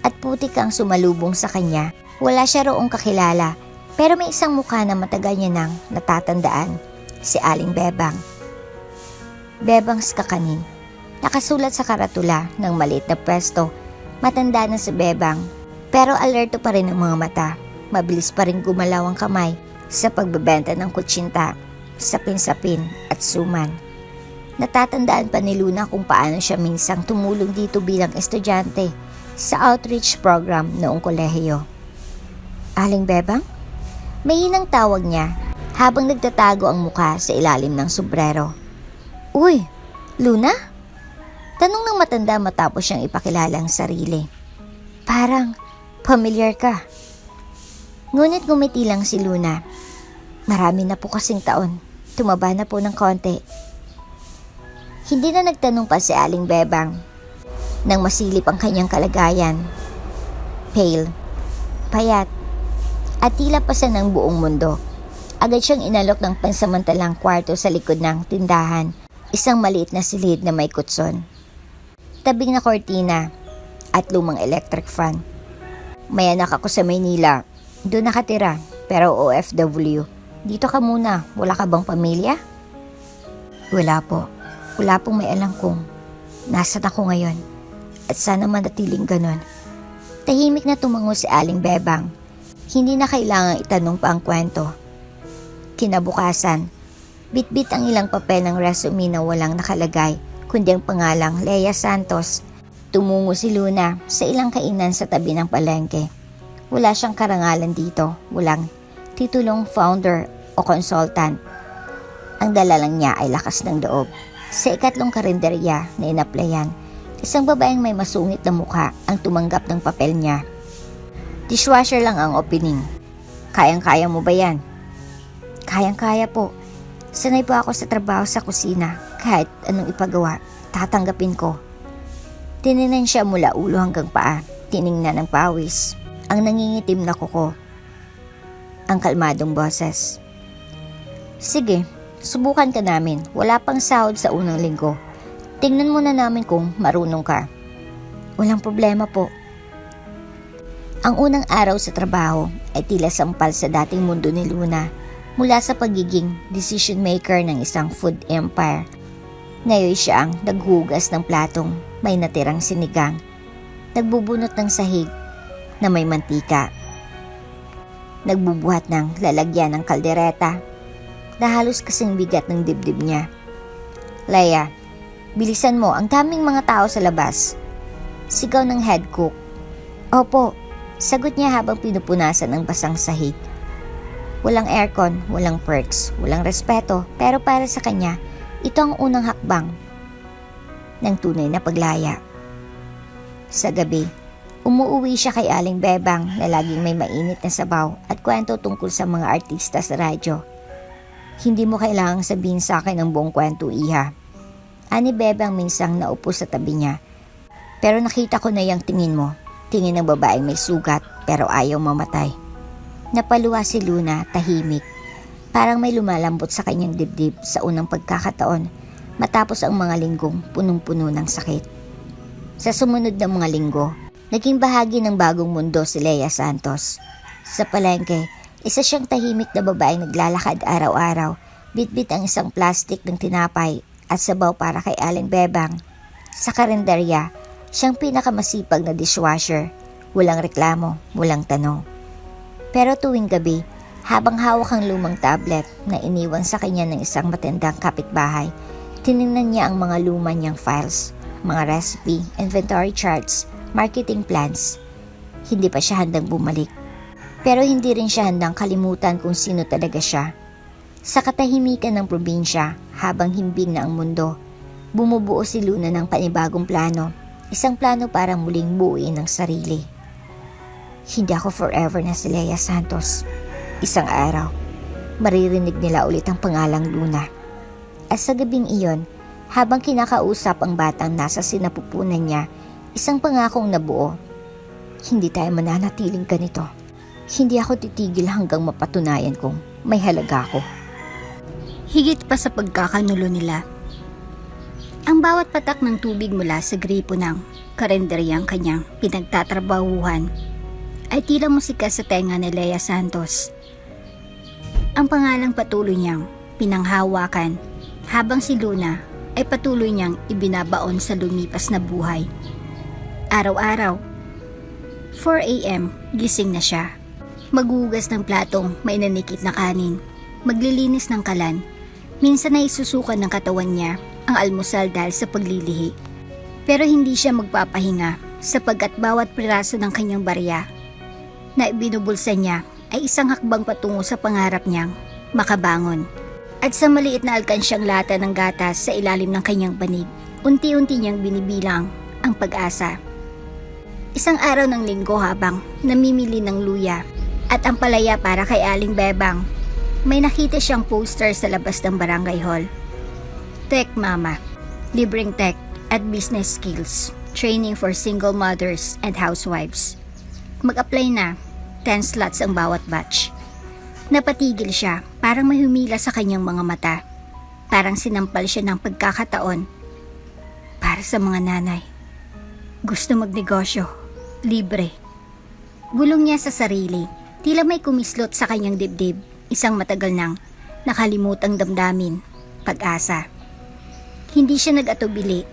at putik ang sumalubong sa kanya. Wala siya roong kakilala, pero may isang mukha na matagal niya nang natatandaan, si Aling Bebang. Bebang's Kakanin. Nakasulat sa karatula ng maliit na pwesto. Matanda na si Bebang, pero alerto pa rin ang mga mata. Mabilis pa rin gumalaw ang kamay sa pagbebenta ng kutsinta, sapin-sapin at suman. Natatandaan pa ni Luna kung paano siya minsang tumulong dito bilang estudyante sa outreach program noong kolehiyo. Aling Bebang? May hinang tawag niya habang nagtatago ang mukha sa ilalim ng sombrero. Uy, Luna? Tanong ng matanda matapos siyang ipakilala ang sarili. Parang familiar ka. Ngunit ngumiti lang si Luna. Marami na po kasing taon. Tumaba na po ng konti. Hindi na nagtanong pa si Aling Bebang nang masilip ang kanyang kalagayan. Pale, payat, at tila pasa ng buong mundo. Agad siyang inalok ng pansamantalang kwarto sa likod ng tindahan, isang maliit na silid na may kutson, tabing na kortina at lumang electric fan. May anak ako sa Maynila, doon nakatira, pero OFW. Dito ka muna, wala ka bang pamilya? Wala po. Wala pong may alam kung nasan ako ngayon at sana manatiling ganon. Tahimik na tumango si Aling Bebang. Hindi na kailangang itanong pa ang kwento. Kinabukasan, bitbit ang ilang papel ng resume na walang nakalagay kundi ang pangalang Lea Santos. Tumungo si Luna sa ilang kainan sa tabi ng palengke. Wala siyang karangalan dito, walang titulong founder o consultant. Ang dala lang niya ay lakas ng loob. Sa ikatlong karinderya na inaplayan, isang babaeng may masungit na mukha ang tumanggap ng papel niya. Dishwasher lang ang opening. Kayang-kaya mo ba yan? Kayang-kaya po. Sanay po ako sa trabaho sa kusina. Kahit anong ipagawa, tatanggapin ko. Tininan siya mula ulo hanggang paa. Tiningnan ng pawis. Ang nangingitim na kuko. Ang kalmadong boses. Sige, subukan ka namin. Wala pang sahod sa unang linggo. Tingnan muna namin kung marunong ka. Walang problema po. Ang unang araw sa trabaho ay tila sampal sa dating mundo ni Luna mula sa pagiging decision maker ng isang food empire. Ngayon siya ang naghugas ng platong may natirang sinigang, nagbubunot ng sahig na may mantika, nagbubuhat ng lalagyan ng kaldereta na halos kasing bigat ng dibdib niya. Leia, bilisan mo, ang daming mga tao sa labas. Sigaw ng head cook. Opo, sagot niya habang pinupunasan ang basang sahig. Walang aircon, walang perks, walang respeto, pero para sa kanya, ito ang unang hakbang ng tunay na paglaya. Sa gabi, umuuwi siya kay Aling Bebang na laging may mainit na sabaw at kwento tungkol sa mga artista sa radyo. Hindi mo kailangang sabihin sa akin ang buong kwento, iha. Ani Bebang minsang naupo sa tabi niya. Pero nakita ko na yung tingin mo. Tingin ng babaeng may sugat pero ayaw mamatay. Napaluha si Luna, tahimik. Parang may lumalambot sa kanyang dibdib sa unang pagkakataon matapos ang mga linggong punong-puno ng sakit. Sa sumunod na mga linggo, naging bahagi ng bagong mundo si Leia Santos. Sa palengke, isa siyang tahimik na babaeng naglalakad araw-araw, bitbit ang isang plastik ng tinapay at sabaw para kay Aling Bebang. Sa karinderya, siyang pinakamasipag na dishwasher, walang reklamo, walang tanong. Pero tuwing gabi, habang hawak ang lumang tablet na iniwan sa kanya ng isang matandang kapitbahay, tiningnan niya ang mga luma niyang files, mga recipe, inventory charts, marketing plans. Hindi pa siya handang bumalik. Pero hindi rin siya handang kalimutan kung sino talaga siya. Sa katahimikan ng probinsya, habang himbing na ang mundo, bumubuo si Luna ng panibagong plano, isang plano para muling buuin ang sarili. Hindi ako forever na si Leia Santos. Isang araw, maririnig nila ulit ang pangalang Luna. At sa gabing iyon, habang kinakausap ang batang nasa sinapupunan niya, isang pangakong nabuo. Hindi tayo mananatiling ganito. Hindi ako titigil hanggang mapatunayan kong may halaga ako. Higit pa sa pagkakanulo nila, ang bawat patak ng tubig mula sa gripo ng karenderyang kanyang pinagtatrabahuhan ay tila musika sa tenga ni Leia Santos. Ang pangalang patuloy niyang pinanghawakan habang si Luna ay patuloy niyang ibinabaon sa lumipas na buhay. Araw-araw, 4 a.m. gising na siya. Maghugas ng platong may nanikit na kanin, maglilinis ng kalan, minsan ay isusukan ng katawan niya ang almusal dahil sa paglilihi. Pero hindi siya magpapahinga sapagkat bawat piraso ng kanyang barya na ibinubulsa niya ay isang hakbang patungo sa pangarap niyang makabangon. At sa maliit na alkansyang lata ng gatas sa ilalim ng kanyang banig, unti-unti niyang binibilang ang pag-asa. Isang araw ng linggo habang namimili ng luya at ang palaya para kay Aling Bebang, may nakita siyang poster sa labas ng barangay hall. Tech Mama, libreng tech at business skills, training for single mothers and housewives. Mag-apply na, 10 slots ang bawat batch. Napatigil siya, parang may humila sa kanyang mga mata. Parang sinampal siya ng pagkakataon. Para sa mga nanay. Gusto magnegosyo, libre. Gulong niya sa sarili. Tila may kumislot sa kanyang dibdib, isang matagal nang nakalimutang damdamin, pag-asa. Hindi siya nag-atubili.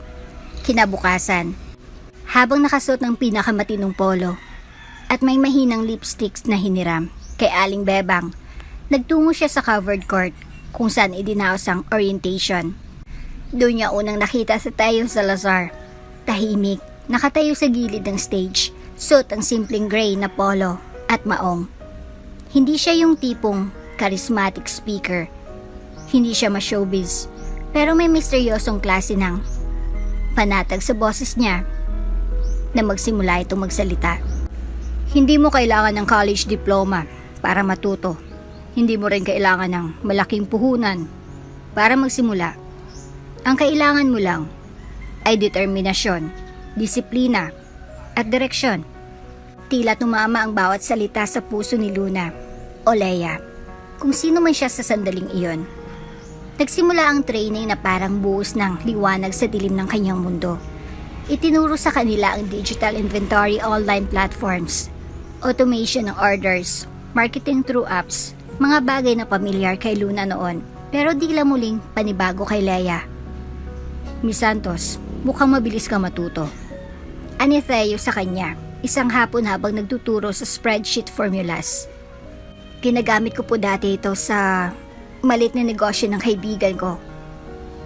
Kinabukasan, habang nakasuot ng pinakamatinong polo at may mahinang lipsticks na hiniram kay Aling Bebang, nagtungo siya sa covered court kung saan idinaos ang orientation. Doon niya unang nakita si Tayo Salazar, tahimik, nakatayo sa gilid ng stage, suot ang simpleng gray na polo at maong. Hindi siya yung tipong charismatic speaker. Hindi siya ma-showbiz, pero may misteryosong klase ng panatag sa boses niya na magsimula itong magsalita. Hindi mo kailangan ng college diploma para matuto. Hindi mo rin kailangan ng malaking puhunan para magsimula. Ang kailangan mo lang ay determinasyon, disiplina at direksyon. Tila tumama ang bawat salita sa puso ni Luna o Leia, kung sino man siya sa sandaling iyon. Nagsimula ang training na parang buhos ng liwanag sa dilim ng kanyang mundo. Itinuro sa kanila ang digital inventory online platforms, automation ng orders, marketing through apps, mga bagay na pamilyar kay Luna noon, pero di lang muling panibago kay Leia. Miss Santos, mukhang mabilis ka matuto. Ani Theo sa kanya, isang hapon habang nagtuturo sa spreadsheet formulas. Ginagamit ko po dati ito sa malit na negosyo ng kaibigan ko.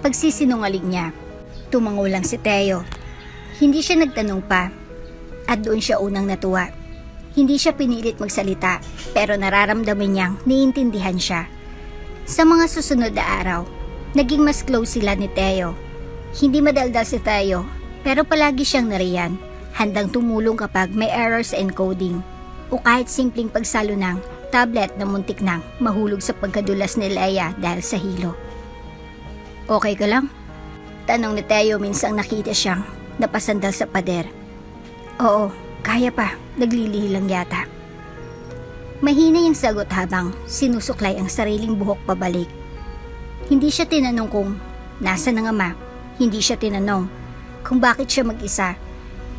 Pagsisinungaling niya, tumango lang si Theo. Hindi siya nagtanong pa, at doon siya unang natuwa. Hindi siya pinilit magsalita, pero nararamdaman niyang niintindihan siya. Sa mga susunod na araw, naging mas close sila ni Theo. Hindi madaldal si Theo, pero palagi siyang nariyan, handang tumulong kapag may error sa encoding, o kahit simpleng pagsalo ng tablet na muntik nang mahulog sa pagkadulas ni Leia dahil sa hilo. Okay ka lang? Tanong ni Theo minsang nakita siyang napasandal sa pader. Oo, kaya pa, naglilihi lang yata. Mahina yung sagot habang sinusuklay ang sariling buhok pabalik. Hindi siya tinanong kung nasa ng ama, hindi siya tinanong kung bakit siya mag-isa.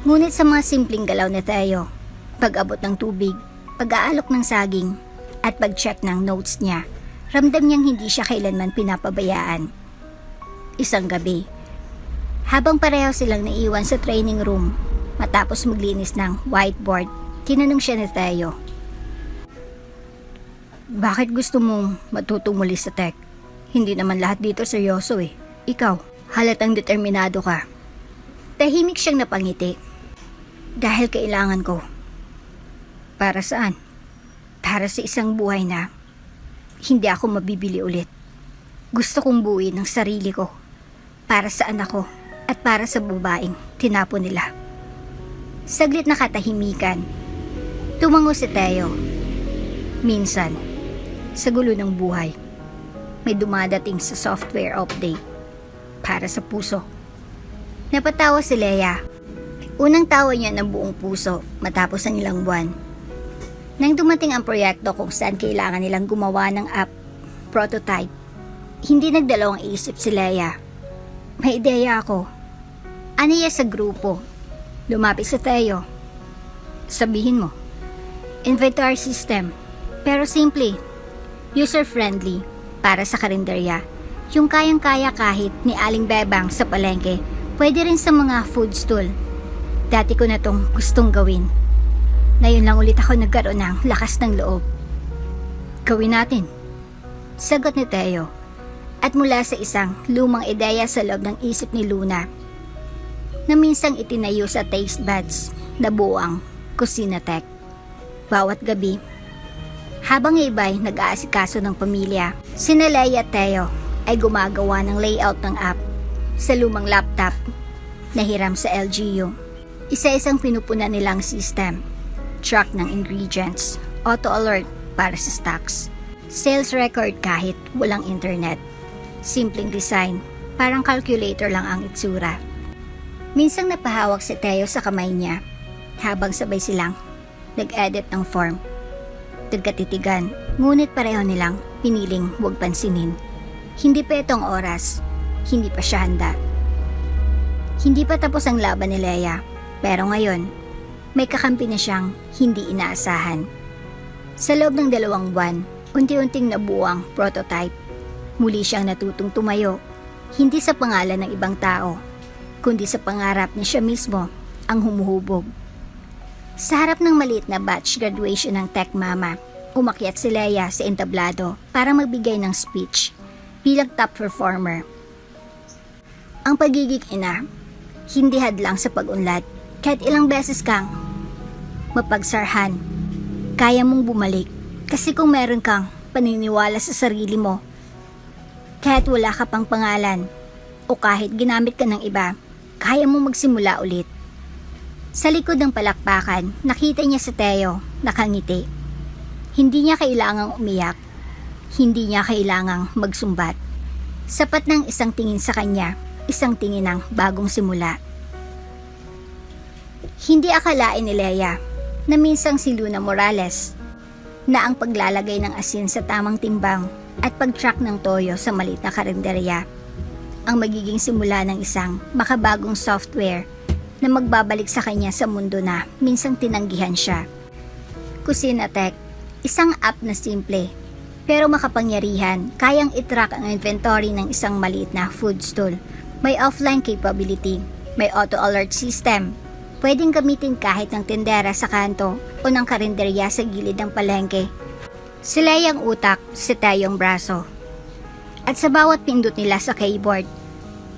Ngunit sa mga simpleng galaw ni Theo, pag-abot ng tubig, pag-aalok ng saging, at pag-check ng notes niya, ramdam niyang hindi siya kailanman pinapabayaan. Isang gabi, habang pareho silang naiwan sa training room, matapos maglinis ng whiteboard, tinanong siya ni Theo. Bakit gusto mong matutong muli sa tech? Hindi naman lahat dito seryoso eh. Ikaw, halatang determinado ka. Tahimik siyang napangiti. Dahil kailangan ko. Para saan? Para sa isang buhay na hindi ako mabibili ulit. Gusto kong buuin ang sarili ko. Para sa anak ko at para sa babaeng tinapon nila. Saglit na katahimikan. Tumango si Theo. Minsan, sa gulo ng buhay, may dumadating sa software update para sa puso. Napatawa si Leia. Unang tawa niya ng buong puso matapos ang ilang buwan. Nang dumating ang proyekto kung saan kailangan nilang gumawa ng app prototype, hindi nagdalawang isip si Leia. May ideya ako. Aniya sa grupo. Lumapit si Theo. Sabihin mo, inventory system, pero simple, user-friendly, para sa karinderya. Yung kayang-kaya kahit ni Aling Bebang sa palengke, pwede rin sa mga food stall. Dati ko na tong gustong gawin. Ngayon lang ulit ako nagkaroon ng lakas ng loob. Gawin natin. Sagot ni Theo. At mula sa isang lumang ideya sa loob ng isip ni Luna, na minsang itinayo sa taste buds na buang kusina tech. Bawat gabi, habang iba'y nag-aasikaso ng pamilya, sina Leia at Theo ay gumagawa ng layout ng app sa lumang laptop na hiram sa LGU. Isa-isang pinupunan nilang system, track ng ingredients, auto-alert para sa stocks, sales record kahit walang internet. Simpleng design, parang calculator lang ang itsura. Minsang napahawak si Theo sa kamay niya habang sabay silang nag-edit ng form. Nagkatitigan, ngunit pareho nilang piniling huwag pansinin. Hindi pa itong oras, hindi pa siya handa. Hindi pa tapos ang laban ni Leia, pero ngayon, may kakampi na siyang hindi inaasahan. Sa loob ng 2 buwan, unti-unting nabuo ang prototype. Muli siyang natutong tumayo, hindi sa pangalan ng ibang tao, kundi sa pangarap niya siya mismo ang humuhubog. Sa harap ng maliit na batch graduation ng Tech Mama, umakyat si Leia sa entablado para magbigay ng speech bilang top performer. Ang pagiging ina, hindi hadlang sa pag-unlad. Kahit ilang beses kang mapagsarhan, kaya mong bumalik. Kasi kung meron kang paniniwala sa sarili mo, kahit wala ka pang pangalan o kahit ginamit ka ng iba, kaya mong magsimula ulit. Sa likod ng palakpakan, nakita niya si Theo nakangiti. Hindi niya kailangang umiyak. Hindi niya kailangang magsumbat. Sapat ng isang tingin sa kanya, isang tingin ng bagong simula. Hindi akalain ni Leia na minsang si Luna Morales na ang paglalagay ng asin sa tamang timbang at pag-track ng toyo sa maliit na karinderya ang magiging simula ng isang makabagong software na magbabalik sa kanya sa mundo na minsang tinanggihan siya. Kusina Tech, isang app na simple pero makapangyarihan, kayang i-track ang inventory ng isang maliit na food stall. May offline capability, may auto-alert system. Pwedeng gamitin kahit ng tindera sa kanto o ng karinderya sa gilid ng palengke. Sila yung utak, si Tayong braso. At sa bawat pindot nila sa keyboard,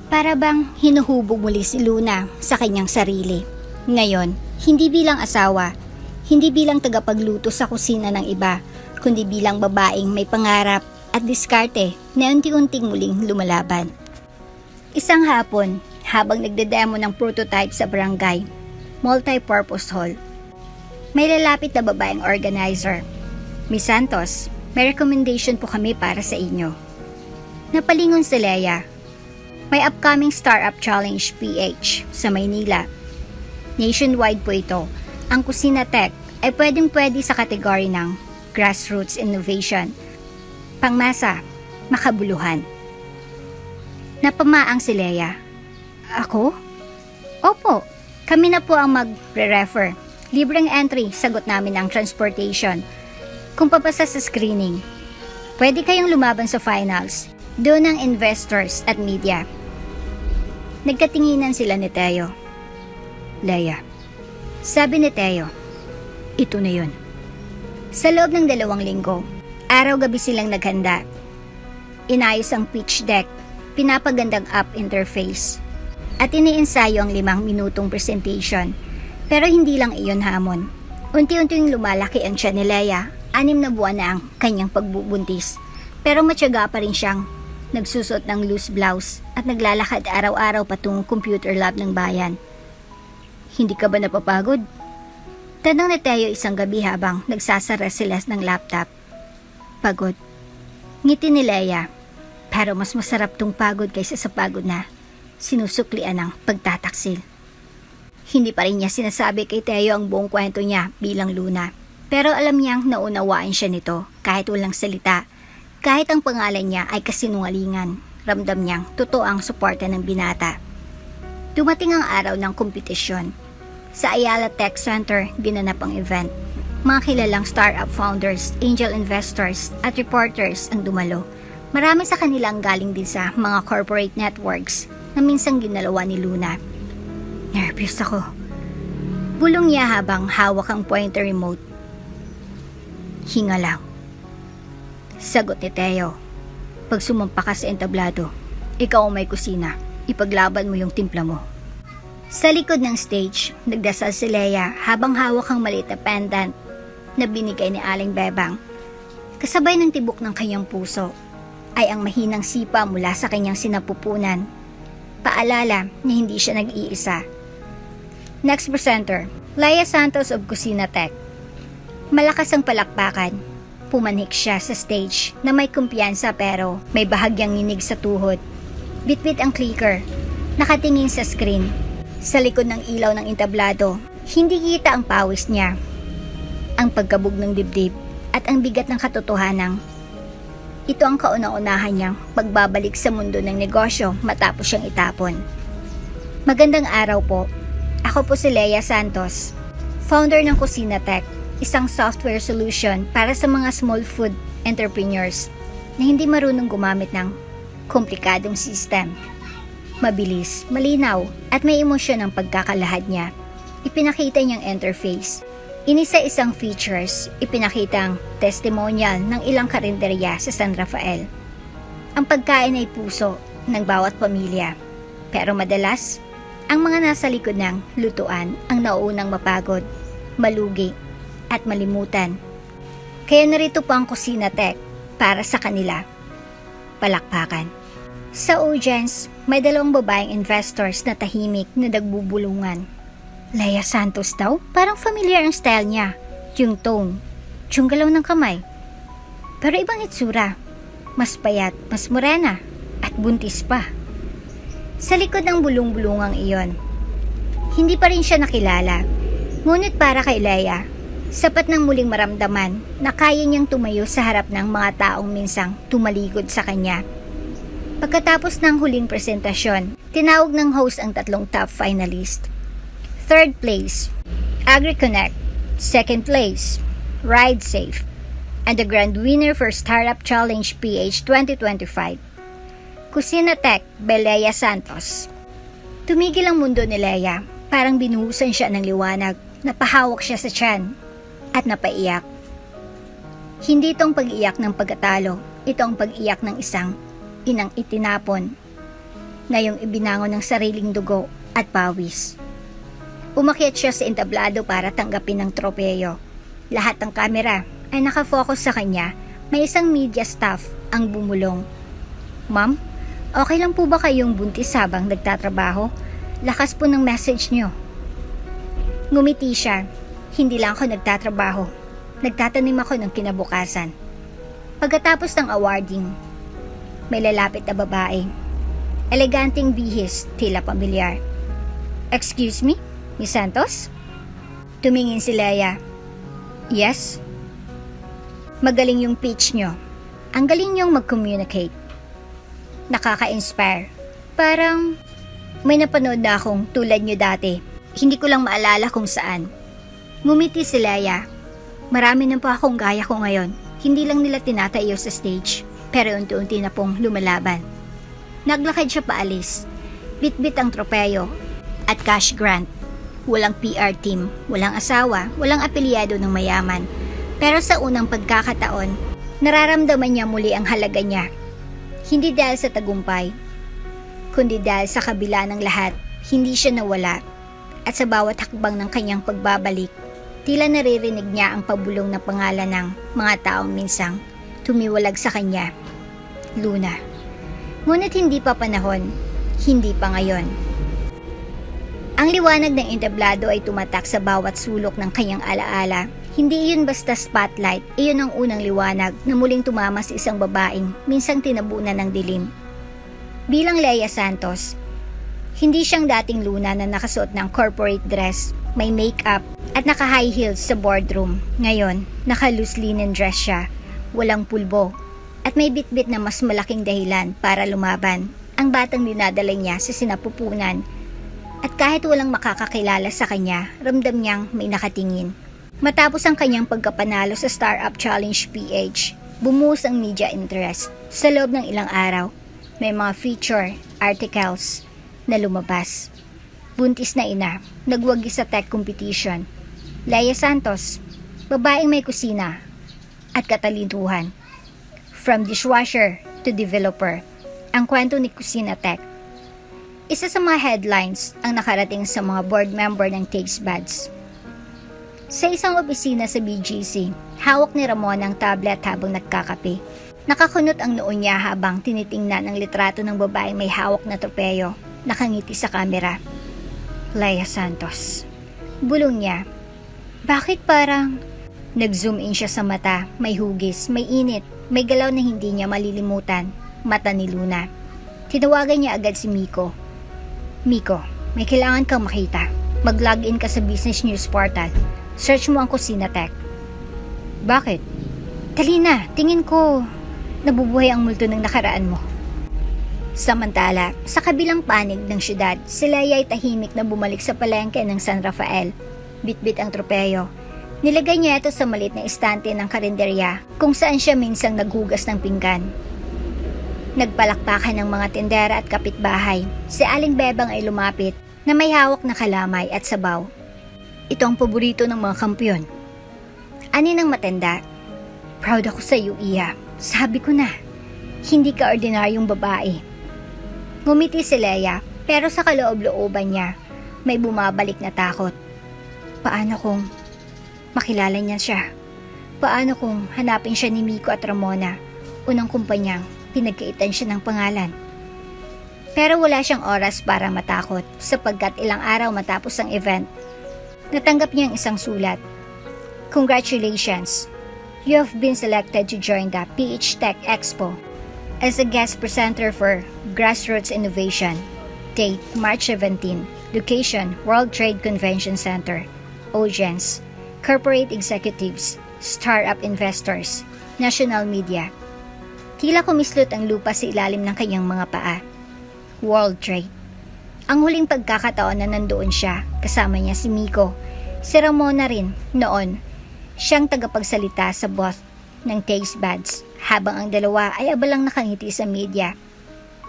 para bang hinuhubog muli si Luna sa kanyang sarili. Ngayon, hindi bilang asawa, hindi bilang tagapagluto sa kusina ng iba, kundi bilang babaeng may pangarap at diskarte na unti-unting muling lumalaban. Isang hapon, habang nagdedemo ng prototype sa barangay, multi-purpose hall, may lalapit na babaeng organizer. Miss Santos, may recommendation po kami para sa inyo. Napalingon si Leia. May upcoming Startup Challenge PH sa Maynila. Nationwide po ito. Ang Kusina Tech ay pwedeng-pwede sa kategory ng grassroots innovation, pangmasa, makabuluhan. Napamaang si Leia. Ako? Opo, kami na po ang magre-refer. Libreng entry, sagot namin ang transportation. Kung papasa sa screening, pwede kayong lumaban sa finals. Doon ang investors at media. Nagkatinginan sila ni Teo. Leia, sabi ni Teo, ito na yun. Sa loob ng 2 linggo, araw-gabi silang naghanda. Inayos ang pitch deck, pinapagandang app interface, at iniensayo ang 5 minutong presentation. Pero hindi lang iyon hamon. Unti-unting lumalaki ang tiyan ni Leia, 6 na buwan na ang kanyang pagbubuntis. Pero matyaga pa rin siyang nagsusot ng loose blouse at naglalakad araw-araw patungong computer lab ng bayan. Hindi ka ba napapagod? Tanong ni Teo isang gabi habang nagsasara sila ng laptop. Pagod. Ngiti ni Leia. Pero mas masarap tong pagod kaysa sa pagod na sinusuklian ng pagtataksil. Hindi pa rin niya sinasabi kay Teo ang buong kwento niya bilang Luna. Pero alam niyang naunawaan siya nito kahit walang salita. Kahit ang pangalan niya ay kasinungalingan, ramdam niyang totoo ang suporta ng binata. Dumating ang araw ng kompetisyon. Sa Ayala Tech Center, ginanap ang event. Mga kilalang startup founders, angel investors, at reporters ang dumalo. Marami sa kanilang galing din sa mga corporate networks na minsang ginalawa ni Luna. Nervous ako. Bulong niya habang hawak ang pointer remote. Hinga lang. Sagot ni Teo. Pag sumampa ka sa entablado, ikaw ang may kusina. Ipaglaban mo yung timpla mo. Sa likod ng stage, nagdasal si Leia habang hawak ang maliit na pendant na binigay ni Aling Bebang. Kasabay ng tibok ng kanyang puso ay ang mahinang sipa mula sa kanyang sinapupunan. Paalala na hindi siya nag-iisa. Next presenter, Leia Santos of Kusina Tech. Malakas ang palakpakan. Pumanhik siya sa stage na may kumpiyansa pero may bahagyang nginig sa tuhod. Bitbit ang clicker. Nakatingin sa screen. Sa likod ng ilaw ng entablado, hindi kita ang pawis niya, ang pagkabog ng dibdib at ang bigat ng katotohanan. Ito ang kauna-unahan niyang pagbabalik sa mundo ng negosyo matapos siyang itapon. Magandang araw po. Ako po si Leia Santos, founder ng Kusina Tech, isang software solution para sa mga small food entrepreneurs na hindi marunong gumamit ng komplikadong system. Mabilis, malinaw, at may emosyon ang pagkakalahad niya. Ipinakita niyang interface. Inisa-isang features, ipinakita ang testimonial ng ilang karinderya sa San Rafael. Ang pagkain ay puso ng bawat pamilya. Pero madalas, ang mga nasa likod ng lutuan ang nauunang mapagod, malugi, at malimutan. Kaya narito po ang Kusina Tech para sa kanila. Palakpakan. Sa audience, may 2 babaeng investors na tahimik na nagbubulungan. Leia Santos daw? Parang familiar ang style niya. Yung tone, yung galaw ng kamay. Pero ibang itsura. Mas payat, mas morena, at buntis pa. Sa likod ng bulong-bulungang iyon, hindi pa rin siya nakilala. Ngunit para kay Leia, Sapat nang muling maramdaman na kaya niyang tumayo sa harap ng mga taong minsang tumaligod sa kanya. Pagkatapos ng huling presentasyon, tinawag ng host ang tatlong top finalist. Third place, AgriConnect. Second place, Ride Safe. And the grand winner for Startup Challenge PH 2025, Kusina Tech by Leia Santos. Tumigil ang mundo ni Leia, parang binuhusan siya ng liwanag, napahawak siya sa tiyan, at napaiyak. Hindi itong pag-iyak ng pagkatalo, ito ang pag-iyak ng isang inang itinapon, ngayong ibinangon ng sariling dugo at pawis. Umakyat siya sa entablado para tanggapin ng tropeyo. Lahat ng kamera ay nakafocus sa kanya, may isang media staff ang bumulong. Ma'am, okay lang po ba kayong buntis habang nagtatrabaho? Lakas po ng message nyo. Ngumiti siya. Hindi lang ako nagtatrabaho. Nagtatanim ako ng kinabukasan. Pagkatapos ng awarding, may lalapit na babae. Eleganting bihis, tila pamilyar. Excuse me, Miss Santos? Tumingin si Leia. Yes? Magaling yung pitch nyo. Ang galing nyong mag-communicate. Nakaka-inspire. Parang may napanood na akong tulad nyo dati. Hindi ko lang maalala kung saan. Ngumiti si Leia. Marami na po akong gaya ko ngayon. Hindi lang nila tinatayo sa stage, pero unti-unti na pong lumalaban. Naglakad siya paalis. Bit-bit ang tropeyo at cash grant. Walang PR team, walang asawa, walang apelyado ng mayaman. Pero sa unang pagkakataon, nararamdaman niya muli ang halaga niya. Hindi dahil sa tagumpay, kundi dahil sa kabila ng lahat, hindi siya nawala. At sa bawat hakbang ng kanyang pagbabalik, tila naririnig niya ang pabulong na pangalan ng mga taong minsang tumiwalag sa kanya. Luna. Ngunit hindi pa panahon, hindi pa ngayon. Ang liwanag ng entablado ay tumatak sa bawat sulok ng kanyang alaala. Hindi iyon basta spotlight, iyon ang unang liwanag na muling tumama sa isang babaeng minsang tinabunan ng dilim. Bilang Leia Santos, hindi siyang dating Luna na nakasuot ng corporate dress, may makeup, at naka-high heels sa boardroom. Ngayon, naka-loose linen dress siya, walang pulbo, at may bitbit na mas malaking dahilan para lumaban. Ang batang dinadala niya sa sinapupunan. At kahit walang makakakilala sa kanya, ramdam niyang may nakatingin. Matapos ang kanyang pagkapanalo sa Startup Challenge PH, bumuhos ang media interest. Sa loob ng ilang araw, may mga feature articles na lumabas. Buntis na ina, nagwagi sa tech competition. Leia Santos, babaeng may kusina at katalinuhan. From dishwasher to developer, ang kwento ni Kusina Tech. Isa sa mga headlines ang nakarating sa mga board member ng Taste Buds. Sa isang opisina sa BGC, hawak ni Ramon ang tablet habang nagkakape. Nakakunot ang noo niya habang tinitingnan ang litrato ng babaeng may hawak na tropeyo, nakangiti sa kamera. Leia Santos. Bulong niya. Bakit parang... Nag-zoom in siya sa mata, may hugis, may init, may galaw na hindi niya malilimutan. Mata ni Luna. Tinawagan niya agad si Miko. Miko, may kailangan kang makita. Mag-login ka sa business news portal. Search mo ang Kusina Tech. Bakit? Dali na, tingin ko nabubuhay ang multo ng nakaraan mo. Samantala, sa kabilang panig ng syudad, si Leia ay tahimik na bumalik sa palengke ng San Rafael. Bitbit ang tropeyo. Nilagay niya ito sa maliit na estante ng karinderya kung saan siya minsang naghugas ng pinggan. Nagpalakpakan ng mga tindera at kapitbahay. Si Aling Bebang ay lumapit na may hawak na kalamay at sabaw. Ito ang paborito ng mga kampyon. Ani ng matanda. Proud ako sa iyo, Iya. Sabi ko na, hindi ka ordinaryong babae. Ngumiti si Leia, pero sa kaloob-looban niya, may bumabalik na takot. Paano kung makilala niya siya? Paano kung hanapin siya ni Miko at Ramona, unang kumpanyang pinagkaitan siya ng pangalan? Pero wala siyang oras para matakot sapagkat ilang araw matapos ang event, natanggap niya ang isang sulat. Congratulations! You have been selected to join the PH Tech Expo as a guest presenter for Grassroots Innovation. Date March 17. Location World Trade Convention Center, Ogens. corporate executives, startup investors, national media. Tila kumislot ang lupa sa ilalim ng kanyang mga paa. World Trade. Ang huling pagkakataon na nandoon siya, kasama niya si Miko, si Ramona rin noon. Siyang tagapagsalita sa booth ng taste buds habang ang dalawa ay abalang nakangiti sa media.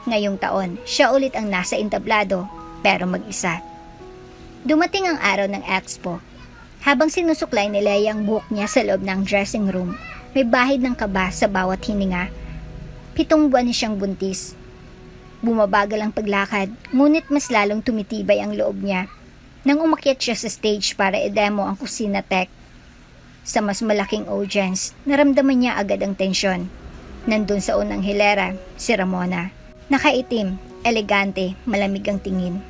Ngayong taon, siya ulit ang nasa entablado pero mag-isa. Dumating ang araw ng expo. Habang sinusuklay ni Leia ang buhok niya sa loob ng dressing room, may bahid ng kaba sa bawat hininga. 7 buwan na siyang buntis. Bumabagal ang paglakad, ngunit mas lalong tumitibay ang loob niya nang umakyat siya sa stage para i-demo ang kusina tech. Sa mas malaking audience, naramdaman niya agad ang tensyon. Nandun sa unang hilera, si Ramona. Nakaitim, elegante, malamig ang tingin.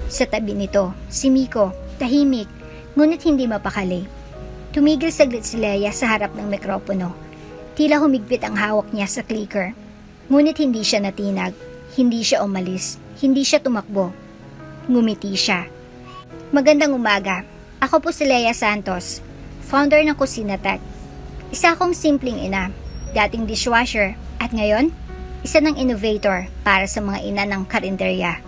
Sa tabi nito, si Miko, tahimik, ngunit hindi mapakali. Tumigil saglit si Leia sa harap ng mikropono. Tila humigpit ang hawak niya sa clicker. Ngunit hindi siya natinag, hindi siya umalis, hindi siya tumakbo. Ngumiti siya. Magandang umaga. Ako po si Leia Santos, founder ng Kusina Tech. Isa akong simpleng ina, dating dishwasher, at ngayon, isa ng innovator para sa mga ina ng karinderya.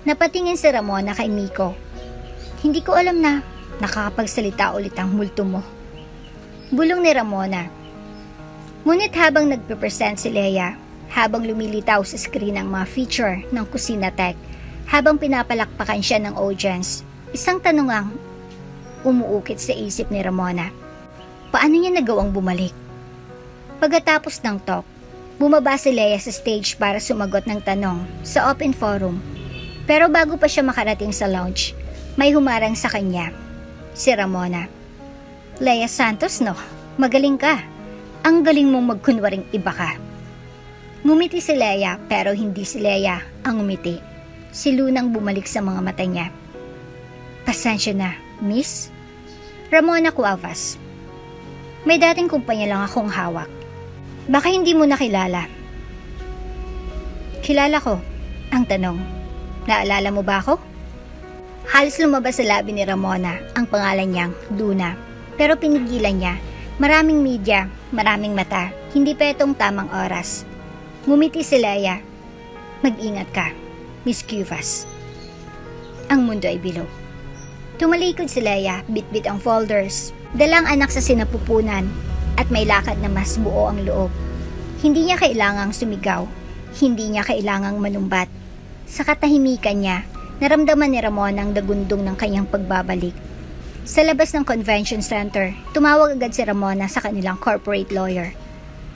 Napatingin si Ramona kay Miko. Hindi ko alam na nakakapagsalita ulit ang multo mo. Bulong ni Ramona. Ngunit habang nagpe-present si Leia, habang lumilitaw sa screen ang mga feature ng Kusina Tech, habang pinapalakpakan siya ng audience, isang tanong ang umuukit sa isip ni Ramona. Paano niya nagawang bumalik? Pagkatapos ng talk, bumaba si Leia sa stage para sumagot ng tanong sa open forum. Pero bago pa siya makarating sa lounge, may humarang sa kanya. Si Ramona. Leia Santos, no? Magaling ka. Ang galing mong magkunwaring iba ka. Ngumiti si Leia pero hindi si Leia ang ngumiti. Si Lunang bumalik sa mga mata niya. Pasensya na, miss? Ramona Cuevas. May dating kumpanya lang akong hawak. Baka hindi mo nakilala. Kilala ko. Ang tanong, naalala mo ba ako? Halos lumabas sa labi ni Ramona ang pangalan niyang Luna. Pero pinigilan niya. Maraming media, maraming mata. Hindi pa itong tamang oras. Ngumiti si Leia. Mag-ingat ka, Miss Cuevas. Ang mundo ay bilog. Tumalikod si Leia, bitbit ang folders, dalang anak sa sinapupunan, at may lakad na mas buo ang loob. Hindi niya kailangang sumigaw, hindi niya kailangang manumbat. Sa katahimikan niya, naramdaman ni Ramon ang dagundong ng kanyang pagbabalik. Sa labas ng convention center, tumawag agad si Ramona sa kanilang corporate lawyer.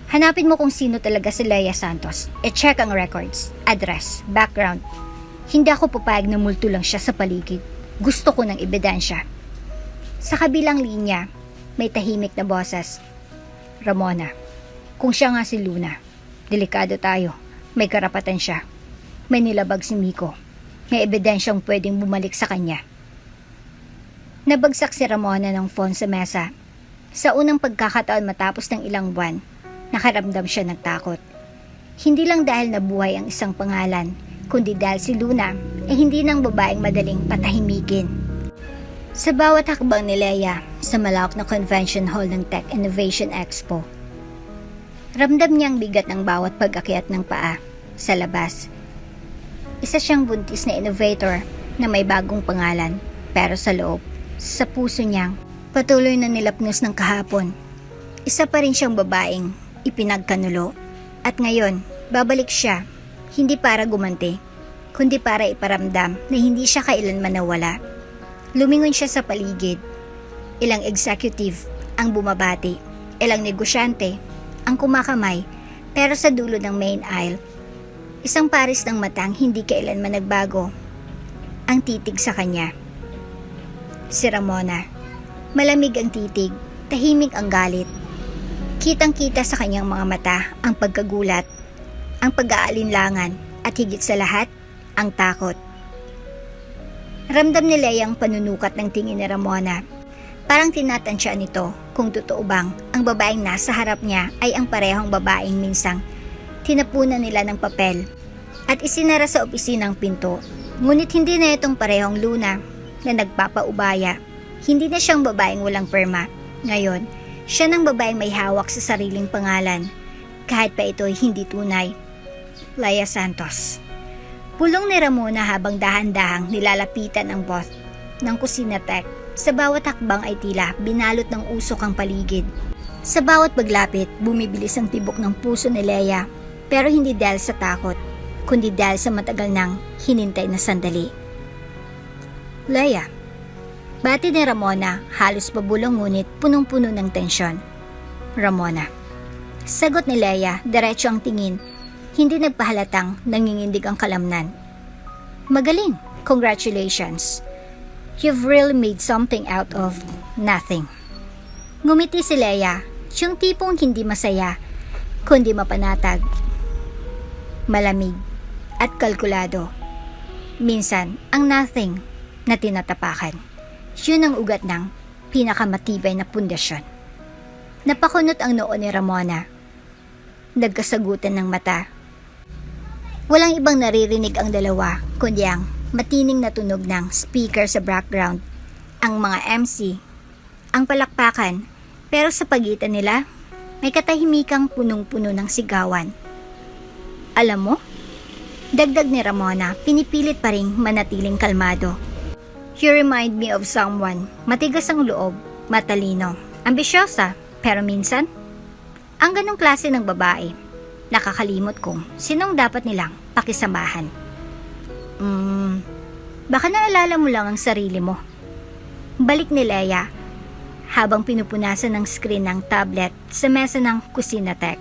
Hanapin mo kung sino talaga si Leia Santos. E-check ang records, address, background. Hindi ako papayag na multo lang siya sa paligid. Gusto ko ng ebidensya. Sa kabilang linya, may tahimik na boses. Ramona, kung siya nga si Luna, delikado tayo. May karapatan siya. May nilabag si Miko. May ebidensyang pwedeng bumalik sa kanya. Nabagsak si Ramona ng phone sa mesa. Sa unang pagkakataon matapos ng ilang buwan, nakaramdam siya ng takot. Hindi lang dahil nabuhay ang isang pangalan, kundi dahil si Luna ay hindi ng babaeng madaling patahimikin. Sa bawat hakbang ni Leia sa malawak na convention hall ng Tech Innovation Expo, ramdam niyang bigat ng bawat pag-akyat ng paa sa labas. Isa siyang buntis na innovator na may bagong pangalan, pero sa loob, sa puso niyang patuloy na nilapnos ng kahapon. Isa pa rin siyang babaeng ipinagkanulo, at ngayon babalik siya, hindi para gumanti, kundi para iparamdam na hindi siya kailanman nawala. Lumingon siya sa paligid. Ilang executive ang bumabati, ilang negosyante ang kumakamay, pero sa dulo ng main aisle, isang pares ng matang hindi kailanman nagbago ang titig sa kanya. Si Ramona. Malamig ang titig, tahimik ang galit. Kitang-kita sa kanyang mga mata ang pagkagulat, ang pag-aalinlangan, at higit sa lahat, ang takot. Ramdam ni Leia ang panunukat ng tingin ni Ramona. Parang tinatansya nito kung totoo bang ang babaeng nasa harap niya ay ang parehong babaeng minsang tinapunan nila ng papel at isinara sa opisinang pinto. Ngunit hindi na itong parehong Luna na nagpapaubaya. Hindi na siyang babaeng walang perma. Ngayon, siya ng babaeng may hawak sa sariling pangalan, kahit pa ito'y hindi tunay. Leia Santos. Pulong ni Ramona habang dahan-dahang nilalapitan ang boss ng kusina tech. Sa bawat hakbang ay tila binalot ng usok ang paligid. Sa bawat paglapit, bumibilis ang tibok ng puso ni Leia, pero hindi dahil sa takot, kundi dahil sa matagal nang hinintay na sandali. Leia. Bati ni Ramona, halos pabulong ngunit punong-puno ng tensyon. Ramona. Sagot ni Leia, diretso ang tingin, hindi nagpahalatang nangingindig ang kalamnan. Magaling, congratulations. You've really made something out of nothing. Ngumiti si Leia, yung tipong hindi masaya, kundi mapanatag, malamig, at kalkulado. Minsan, ang nothing na tinatapakan, yun ang ugat ng pinakamatibay na pundasyon. Napakunot ang noo ni Ramona. Nagkasagutan ng mata. Walang ibang naririnig ang dalawa, kundi ang matining na tunog ng speaker sa background, ang mga MC, ang palakpakan, pero sa pagitan nila, may katahimikang punong-puno ng sigawan. Alam mo? Dagdag ni Ramona, pinipilit pa ring manatiling kalmado. You remind me of someone, matigas ang loob, matalino, ambisyosa, pero minsan, ang ganong klase ng babae, nakakalimot kung sinong dapat nilang pakisamahan. Baka naalala mo lang ang sarili mo. Balik ni Leia habang pinupunasan ng screen ng tablet sa mesa ng kusina tech.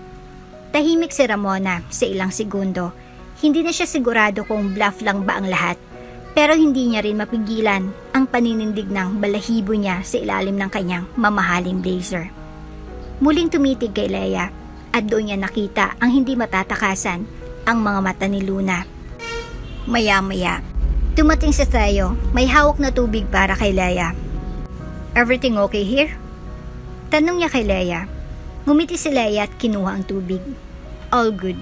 Tahimik si Ramona sa ilang segundo. Hindi na siya sigurado kung bluff lang ba ang lahat, pero hindi niya rin mapigilan ang paninindig ng balahibo niya sa ilalim ng kanyang mamahaling blazer. Muling tumitig kay Leia at doon niya nakita ang hindi matatakasan ang mga mata ni Luna. Maya-maya, dumating si Theo, may hawak na tubig para kay Leia. Everything okay here? Tanong niya kay Leia. Ngumiti si Leia at kinuha ang tubig. All good.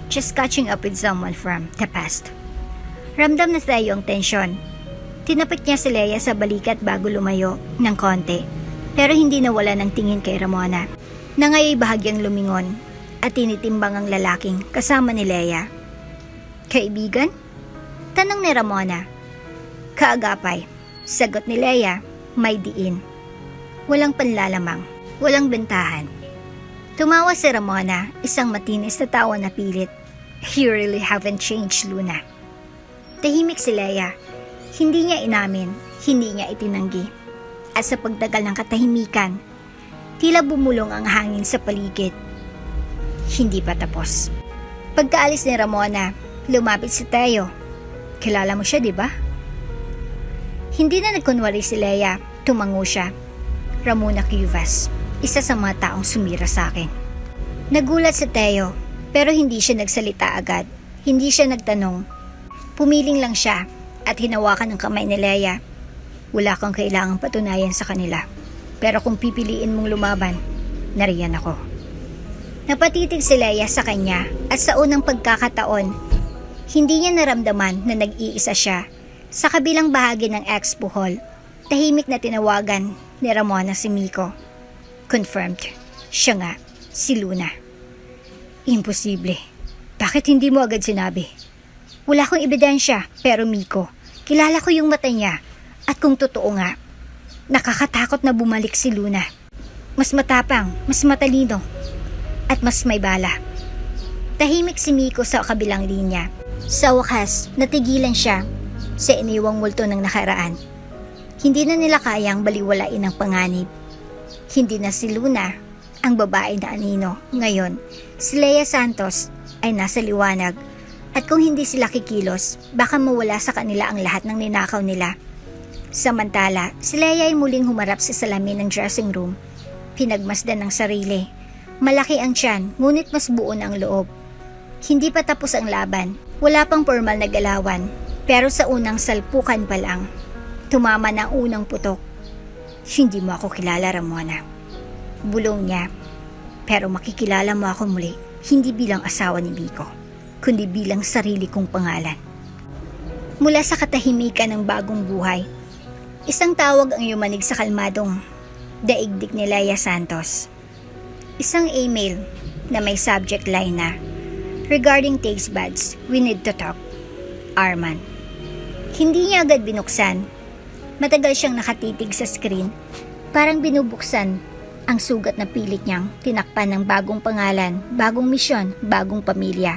Just catching up with someone from the past. Ramdam na Theo ang tensyon. Tinapit niya si Leia sa balikat bago lumayo ng konti, pero hindi nawala ng tingin kay Ramona, na ngaya'y bahagyang lumingon at tinitimbang ang lalaking kasama ni Leia. Kaibigan? Tanong ni Ramona. Kaagapay. Sagot ni Leia, may diin. Walang panlalamang, walang bentahan. Tumawa si Ramona, isang matinis na tawa na pilit. You really haven't changed, Luna. Tahimik si Leia. Hindi niya inamin, hindi niya itinanggi. At sa pagtagal ng katahimikan, tila bumulong ang hangin sa paligid. Hindi pa tapos. Pagkaalis ni Ramona, lumapit si Theo. Kilala mo siya, di ba? Hindi na nagkunwari si Leia, tumango siya. Ramona Cuevas, isa sa mga taong sumira sa akin. Nagulat si Theo, pero hindi siya nagsalita agad. Hindi siya nagtanong. Pumiling lang siya at hinawakan ang kamay ni Leia. Wala kang kailangang patunayan sa kanila. Pero kung pipiliin mong lumaban, nariyan ako. Napatitig si Leia sa kanya at sa unang pagkakataon, hindi niya naramdaman na nag-iisa siya. Sa kabilang bahagi ng expo hall, tahimik na tinawagan ni Ramona si Miko. Confirmed. Siya nga, si Luna. Imposible. Bakit hindi mo agad sinabi? Wala akong ebidensya, pero Miko, kilala ko yung mata niya. At kung totoo nga, nakakatakot na bumalik si Luna. Mas matapang, mas matalino, at mas may bala. Tahimik si Miko sa kabilang linya. Sa wakas, natigilan siya sa iniwang multo ng nakaraan. Hindi na nila kayang baliwalain ang panganib. Hindi na si Luna ang babae na anino. Ngayon, si Leia Santos ay nasa liwanag. At kung hindi sila kikilos, baka mawala sa kanila ang lahat ng ninakaw nila. Samantala, si Leia ay muling humarap sa salamin ng dressing room. Pinagmasdan ng sarili. Malaki ang tiyan, ngunit mas buo na ang loob. Hindi pa tapos ang laban. Wala pang formal na galawan. Pero sa unang salpukan pa lang, tumama na ang unang putok. Hindi mo ako kilala, Ramona. Bulong niya. Pero makikilala mo ako muli, hindi bilang asawa ni Miko, kundi bilang sarili kong pangalan. Mula sa katahimikan ng bagong buhay, Isang tawag ang yumanig sa kalmadong daigdig ni Leia Santos. Isang email na may subject line na, "Regarding taste buds, we need to talk. Arman." Hindi niya agad binuksan. Matagal siyang nakatitig sa screen, parang binubuksan ang sugat na pilit niyang tinakpan ng bagong pangalan, bagong misyon, bagong pamilya.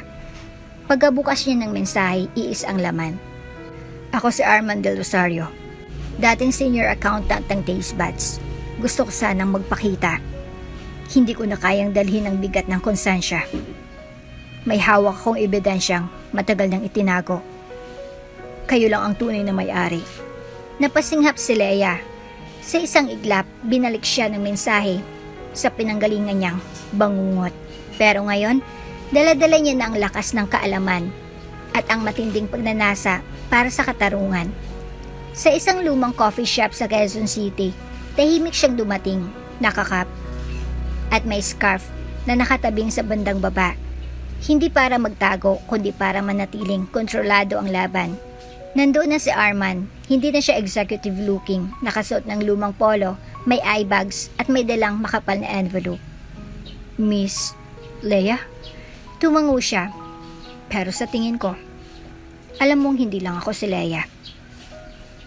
Pagkabukas niya ng mensahe, iis ang laman. "Ako si Arman Del Rosario, dating senior accountant ng Taste Buds. Gusto ko sanang magpakita. Hindi ko na kayang dalhin ang bigat ng konsensya. May hawak akong ebidensyang matagal nang itinago. Kayo lang ang tunay na may-ari." Napasinghap si Leia. Sa isang iglap, binalik siya ng mensahe sa pinanggalingan niyang bangungot. Pero ngayon, dala-dala niya na ang lakas ng kaalaman at ang matinding pagnanasa para sa katarungan. Sa isang lumang coffee shop sa Quezon City, tahimik siyang dumating, nakakap, at may scarf na nakatabing sa bandang baba. Hindi para magtago, kundi para manatiling kontrolado ang laban. Nandoon na si Arman, hindi na siya executive looking, nakasuot ng lumang polo, may eye bags at may dalang makapal na envelope. "Miss Leia?" Tumango siya, pero sa tingin ko, alam mong hindi lang ako si Leia.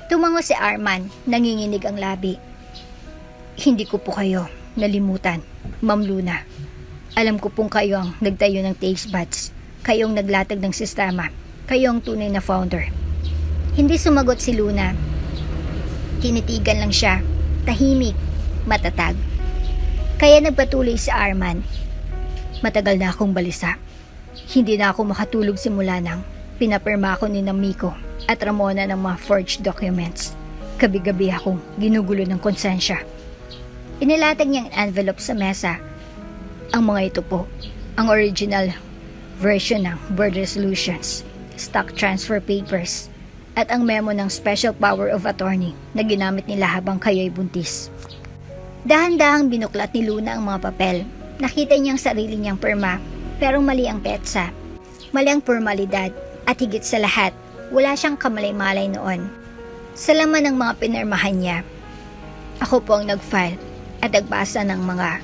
Tumango si Arman, nanginginig ang labi. "Hindi ko po kayo nalimutan, Ma'am Luna. Alam ko pong kayo ang nagtayo ng Taste Buds. Kayo ang naglatag ng sistema. Kayo ang tunay na founder." Hindi sumagot si Luna. Tinitigan lang siya, tahimik, matatag. Kaya nagpatuloy si Arman. "Matagal na akong balisa. Hindi na ako makatulog simula nang pinapirma ako ni Miko at Ramona ng mga forged documents. Gabi-gabi akong ginugulo ng konsensya." Inilatag niyang envelope sa mesa. "Ang mga ito po, ang original version ng board resolutions, stock transfer papers, at ang memo ng special power of attorney na ginamit nila habang kayo'y buntis." Dahan-dahang binuklat ni Luna ang mga papel. Nakita niyang sarili niyang pirma, pero mali ang petsa. Mali ang formalidad, at higit sa lahat, wala siyang kamalay-malay noon. Sa laman ng mga pinirmahan niya, "Ako po ang nag-file at nagbasa ng mga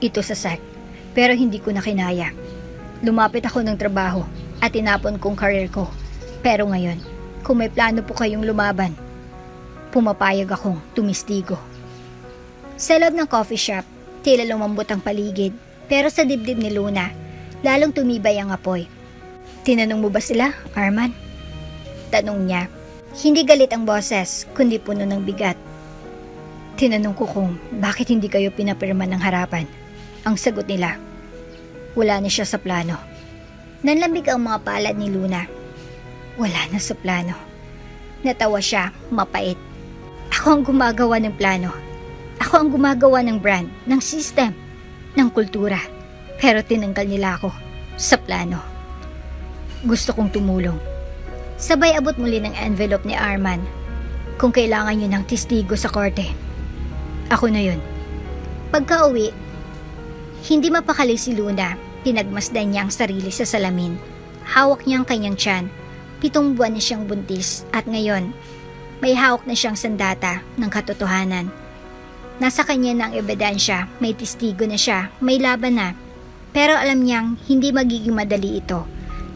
ito sa SEC, pero hindi ko na kinaya. Lumapit ako ng trabaho at tinapon kong career ko. Pero ngayon, kung may plano po kayong lumaban, pumapayag akong tumistigo." Sa loob ng coffee shop, tila lumambot ang paligid, pero sa dibdib ni Luna, lalong tumibay ang apoy. "Tinanong mo ba sila, Arman?" Tanong niya. Hindi galit ang boses, kundi puno ng bigat. "Tinanong ko kung bakit hindi kayo pinapirma ng harapan. Ang sagot nila, wala na siya sa plano." Nanlamig ang mga palad ni Luna. Wala na sa plano. Natawa siya, mapait. "Ako ang gumagawa ng plano. Ako ang gumagawa ng brand, ng system, ng kultura. Pero tinanggal nila ako sa plano." Gusto kong tumulong. Sabay abot muli ng envelope ni Arman. "Kung kailangan niyo ng testigo sa korte, ako na yun." Pagka-uwi, hindi mapakali si Luna. Pinagmasdan niya ang sarili sa salamin. Hawak niya ang kanyang tiyan. 7 buwan na siyang buntis at ngayon, may hawak na siyang sandata ng katotohanan. Nasa kanya na ang ebidensya, may testigo na siya, may laban na. Pero alam niyang hindi magiging madali ito.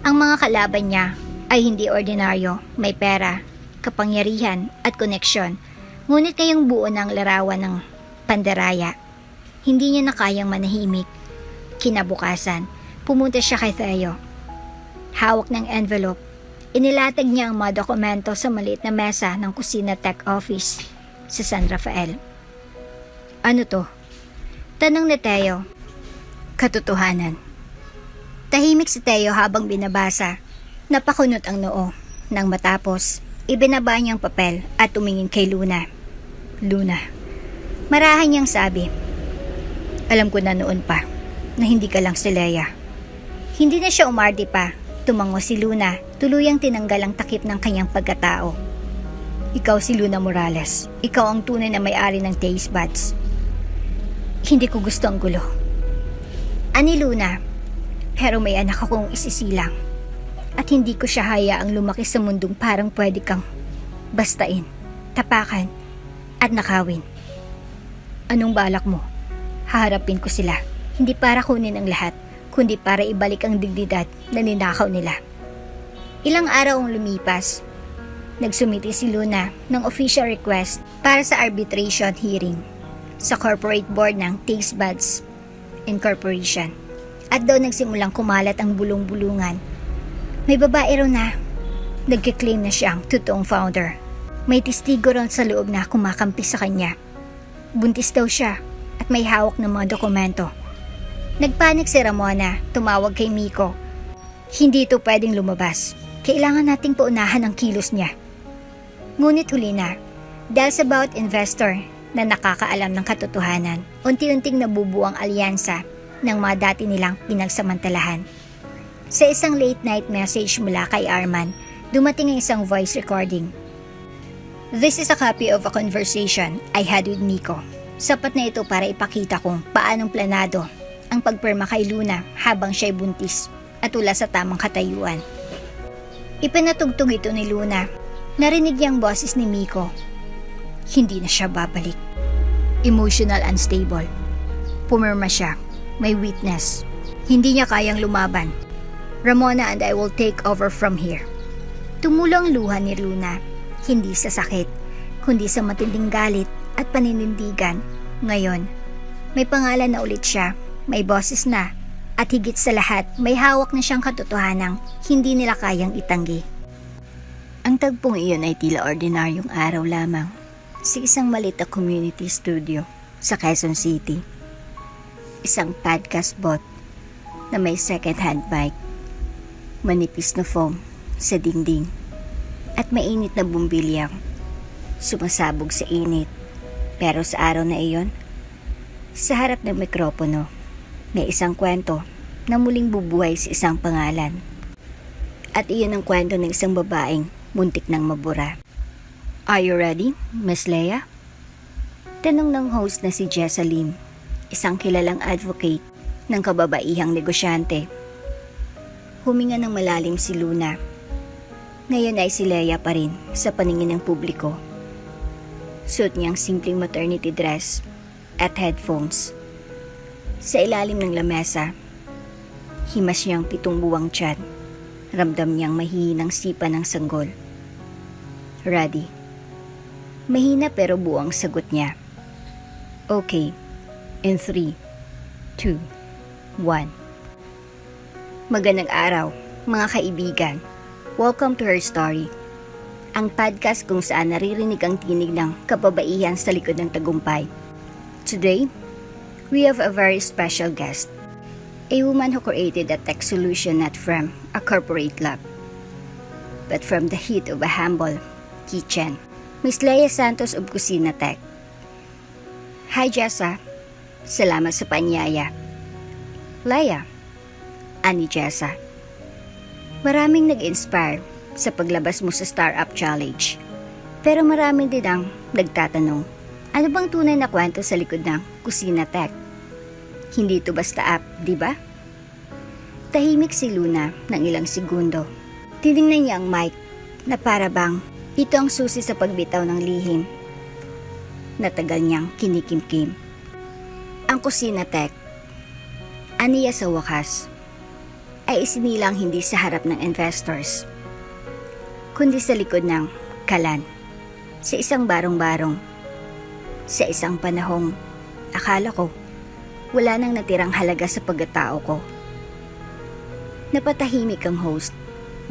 Ang mga kalaban niya ay hindi ordinaryo, may pera, kapangyarihan at koneksyon. Ngunit ngayong buo na ang larawan ng pandaraya. Hindi niya na kayang manahimik. Kinabukasan, pumunta siya kay Theo. Hawak ng envelope. Inilatag niya ang mga dokumento sa maliit na mesa ng Kusina Tech Office sa San Rafael. "Ano to?" tanong ni Theo. "Katotohanan." Tahimik si Theo habang binabasa. Napakunot ang noo. Nang matapos, ibinaba niyang papel at tumingin kay Luna. "Luna." Marahan niyang sabi, "Alam ko na noon pa na hindi ka lang si Leia." Hindi na siya umardi pa. Tumango si Luna, tuluyang tinanggal ang takip ng kanyang pagkatao. "Ikaw si Luna Morales. Ikaw ang tunay na may-ari ng Taste Buds." "Hindi ko gusto ang gulo." Ani Luna, "Pero may anak akong isisilang. At hindi ko siya hayaang lumaki sa mundong parang pwede kang bastain, tapakan, at nakawin. Anong balak mo? Haharapin ko sila, hindi para kunin ang lahat, kundi para ibalik ang dignidad na ninakaw nila. Ilang araw ang lumipas. Nagsumiti si Luna ng official request para sa arbitration hearing sa corporate board ng Taste Buds Incorporation. At daw nagsimulang kumalat ang bulong-bulungan. May babae raw na nagkiklaim na siyang totoong founder. May testigo raw sa loob na kumakampi sa kanya. Buntis daw siya at may hawak ng mga dokumento. Nagpanik si Ramona, tumawag kay Miko. Hindi ito pwedeng lumabas. Kailangan nating paunahan ang kilos niya. Ngunit huli na, dahil sa bawat investor na nakakaalam ng katotohanan, unti-unting nabubuo ang alyansa ng mga dati nilang pinagsamantalahan. Sa isang late night message mula kay Arman, dumating ang isang voice recording. This is a copy of a conversation I had with Miko. Sapat na ito para ipakita kung paanong planado ang pagpirma kay Luna habang siya'y buntis at wala sa tamang katayuan. Ipinatugtog ito ni Luna. Narinig niyang boses ni Miko. Hindi na siya babalik. Emotional unstable. Pumirma siya. May witness. Hindi niya kayang lumaban. Ramona and I will take over from here. Tumulo ang luha ni Luna. Hindi sa sakit, kundi sa matinding galit at paninindigan. Ngayon, may pangalan na ulit siya. May boses na. At higit sa lahat, may hawak na siyang katotohanang hindi nila kayang itanggi. Ang tagpong iyon ay tila ordinaryong araw lamang sa isang maliit na community studio sa Quezon City. Isang podcast booth na may second-hand mic, manipis na foam sa dingding at mainit na bumbilyang sumasabog sa init. Pero sa araw na iyon, sa harap ng mikropono, may isang kwento na muling bubuhay sa isang pangalan. At iyon ang kwento ng isang babaeng muntik ng mabura. Are you ready, Miss Leia? Tanong ng host na si Jessa Lim, isang kilalang advocate ng kababaihang negosyante. Huminga ng malalim si Luna. Ngayon ay si Leia pa rin sa paningin ng publiko. Suot niyang simpleng maternity dress at headphones. Sa ilalim ng lamesa, himas niyang 7 buwang tiyan. Ramdam niyang mahihinang sipa ng sanggol. Ready. Mahina pero buwang sagot niya. Okay. In 3, 2, 1. Magandang araw, mga kaibigan. Welcome to Her Story. Ang podcast kung saan naririnig ang tinig ng kababaihan sa likod ng tagumpay. Today, we have a very special guest. A woman who created a tech solution not from a corporate lab, but from the heat of a humble kitchen. Miss Leia Santos of Kusina Tech. Hi Jessa, salamat sa panyaya. Leia, ani Jessa. Maraming nag-inspire sa paglabas mo sa Startup Challenge. Pero marami din ang nagtatanong, ano bang tunay na kwento sa likod ng Kusina Tech? Hindi ito basta app, di ba? Tahimik si Luna ng ilang segundo. Tinignan niya ang mic na para bang ito ang susi sa pagbitaw ng lihim. Natagal niyang kinikimkim. Ang Kusina Tech, aniya sa wakas, ay isinilang hindi sa harap ng investors, kundi sa likod ng kalan, sa isang barong-barong, sa isang panahong akala ko wala nang natirang halaga sa pagkatao ko. Napatahimik ang host,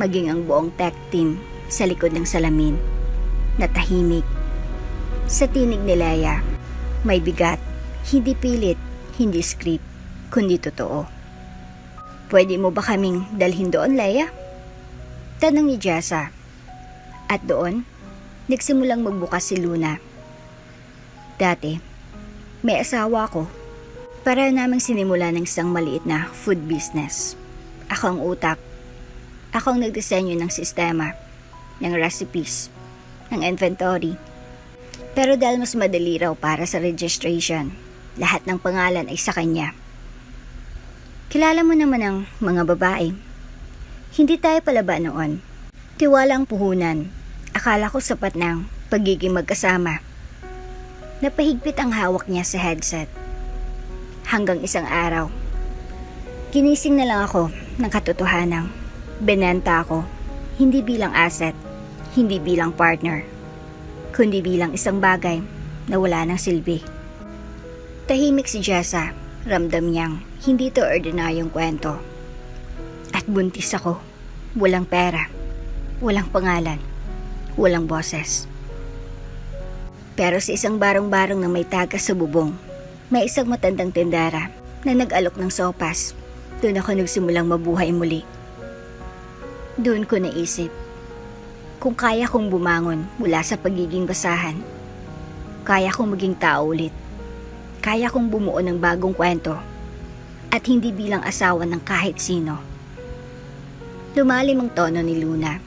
maging ang buong tech team sa likod ng salamin. Natahimik. Sa tinig ni Leia, may bigat, hindi pilit, hindi script, kundi totoo. Pwede mo ba kaming dalhin doon, Leia? Tanong ni Jessa. At doon, nagsimulang magbukas si Luna. Dati, may asawa ko. Para namang sinimula ng isang maliit na food business. Ako ang utak. Ako ang nagdisenyo ng sistema, ng recipes, ng inventory. Pero dahil mas madali raw para sa registration, lahat ng pangalan ay sa kanya. Kilala mo naman ang mga babae. Hindi tayo palaba noon. Tiwala ang puhunan. Akala ko sapat ng pagiging magkasama. Napahigpit ang hawak niya sa headset. Hanggang isang araw, ginising na lang ako ng katotohanang binenta ako, hindi bilang asset, hindi bilang partner, kundi bilang isang bagay na wala ng silbi. Tahimik si Jessa, ramdam niyang hindi to ordinaryong kwento. At buntis ako, walang pera, walang pangalan, walang boses. Pero sa isang barong-barong na may tagas sa bubong, may isang matandang tendera na nag-alok ng sopas. Doon ako nagsimulang mabuhay muli. Doon ko naisip, kung kaya kong bumangon mula sa pagiging basahan, kaya kong maging tao ulit. Kaya kong bumuo ng bagong kwento at hindi bilang asawa ng kahit sino. Lumalim ang tono ni Luna.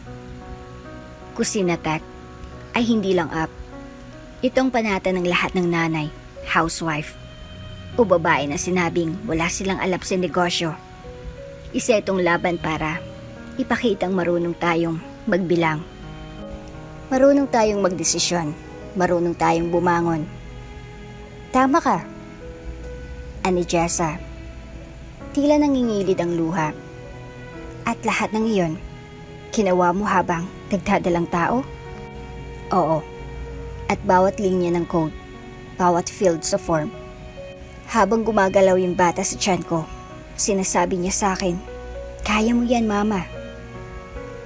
Kusina Tech ay hindi lang up. Itong panata ng lahat ng nanay, housewife, o babae na sinabing wala silang alam sa negosyo. Isa itong laban para ipakitang marunong tayong magbilang. Marunong tayong magdesisyon. Marunong tayong bumangon. Tama ka, ani Jessa. Tila nangingilid ang luha. At lahat ng iyon, ginawa mo habang nagdadalang tao? Oo. At bawat linya ng code, bawat field sa form. Habang gumagalaw yung bata sa tiyan ko, sinasabi niya sa akin, "Kaya mo yan, mama."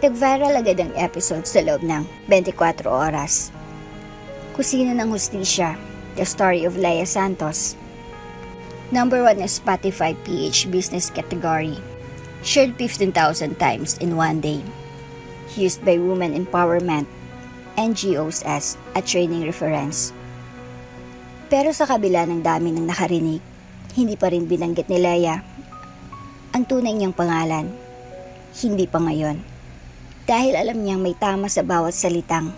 Nag-viral agad ang episode sa loob ng 24 oras. Kusina ng Hustisya, The Story of Leia Santos. #1 na Spotify PH Business category. Shared 15,000 times in one day. Used by women empowerment, NGOs as a training reference. Pero sa kabila ng dami ng nakarinig, hindi pa rin binanggit ni Leia ang tunay niyang pangalan. Hindi pa ngayon. Dahil alam niyang may tama sa bawat salitang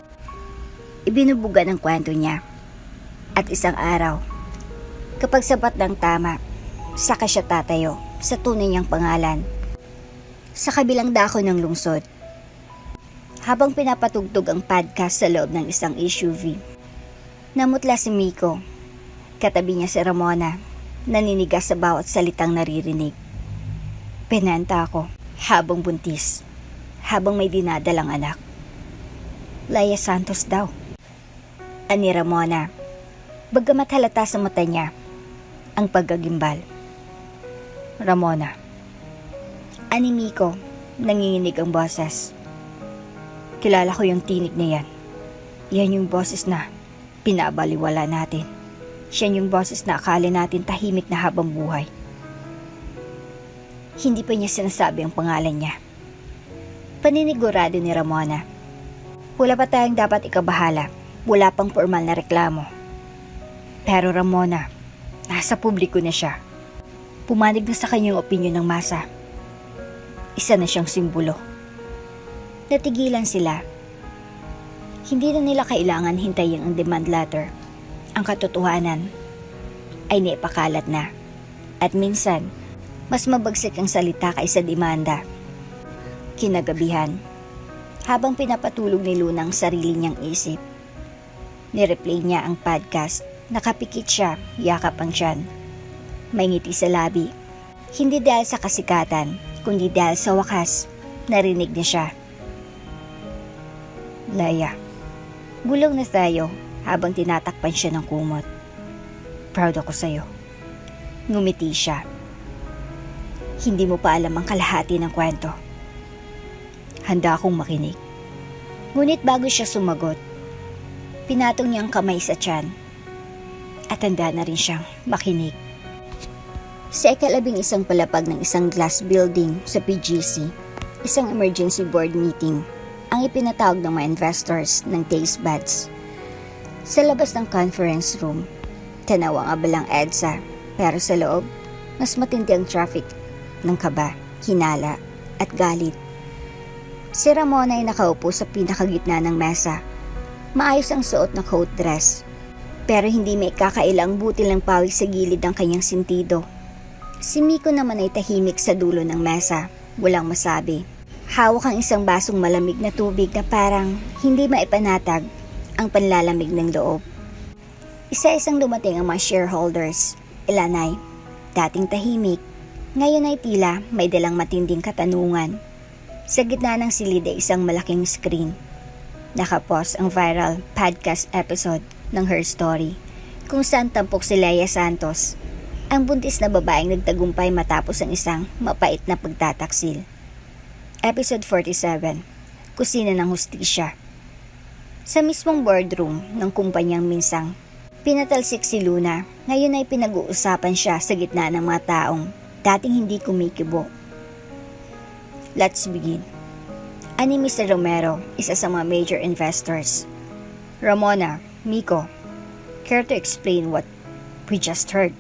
ibinubuga ng kwento niya. At isang araw, kapag sapat ng tama, saka siya tatayo sa tunay niyang pangalan. Sa kabilang dako ng lungsod, habang pinapatugtog ang podcast sa loob ng isang SUV, namutla si Miko. Katabi niya si Ramona, naninigas sa bawat salitang naririnig. Pinanta ako habang buntis, habang may dinadalang anak. Leia Santos daw, ani Ramona, bagamat halata sa mata niya ang paggagimbal. Ramona, ani Miko, nanginginig ang boses. Kilala ko yung tinig na yan. Yan yung boses na pinabaliwala natin. Siya yung boses na akala natin tahimik na habang buhay. Hindi pa niya sinasabi ang pangalan niya. Paninigurado ni Ramona. Wala pa tayong dapat ikabahala. Wala pang formal na reklamo. Pero Ramona, nasa publiko na siya. Pumanig na sa kanyang opinyon ng masa. Isa na siyang simbolo. Natigilan sila. Hindi na nila kailangan hintayin ang demand letter. Ang katotohanan ay naipakalat na. At minsan, mas mabagsik ang salita kaysa demanda. Kinagabihan, habang pinapatulog ni Luna ang sarili niyang isip, nireplay niya ang podcast. Nakapikit siya, yakap ang tiyan. May ngiti sa labi. Hindi dahil sa kasikatan, kundi dahil sa wakas, narinig niya siya. Leia, bulong na tayo habang tinatakpan siya ng kumot. Proud ako sa'yo. Ngumiti siya. Hindi mo pa alam ang kalahati ng kwento. Handa akong makinig. Ngunit bago siya sumagot, pinatong niya ang kamay sa tiyan at handa na rin siyang makinig. Sa ika-11 palapag ng isang glass building sa PGC, isang emergency board meeting ang ipinatawag ng mga investors ng taste buds. Sa labas ng conference room, tanaw ang abalang EDSA, pero sa loob, mas matindi ang traffic ng kaba, hinala at galit. Si Ramona ay nakaupo sa pinakagitna ng mesa. Maayos ang suot na coat dress, pero hindi may kakailang butil ng pawis sa gilid ng kanyang sentido. Si Miko naman ay tahimik sa dulo ng mesa, walang masabi. Hawak ang isang basong malamig na tubig na parang hindi maipanatag ang panlalamig ng loob. Isa-isang dumating ang mga shareholders. Ilan ay dating tahimik, ngayon ay tila may dalang matinding katanungan. Sa gitna ng silid ay isang malaking screen. Nakapost ang viral podcast episode ng Her Story, kung saan tampok si Leia Santos, ang buntis na babaeng nagtagumpay matapos ang isang mapait na pagtataksil. Episode 47, Kusina ng Hustisya. Sa mismong boardroom ng kumpanyang minsang pinatalsik si Luna, ngayon ay pinag-uusapan siya sa gitna ng mga taong dating hindi kumikibo. Let's begin. Ani Mr. Romero, isa sa mga major investors. Ramona, Miko, care to explain what we just heard?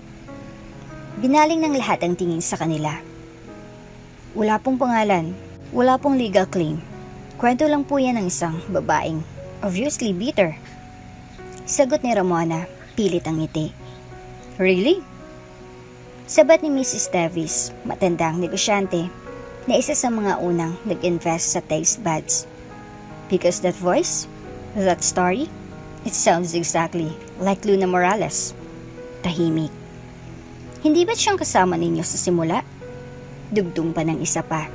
Binaling ng lahat ang tingin sa kanila. Wala pong pangalan, wala pong legal claim. Kwento lang po yan ng isang babaeng obviously bitter. Sagot ni Ramona, pilit ang ngiti. Really? Sabat ni Mrs. Davis, matandang negosyante, na isa sa mga unang nag-invest sa taste buds. Because that voice, that story, it sounds exactly like Luna Morales. Tahimik. Hindi ba't siyang kasama ninyo sa simula? Dugtong pa ng isa pa.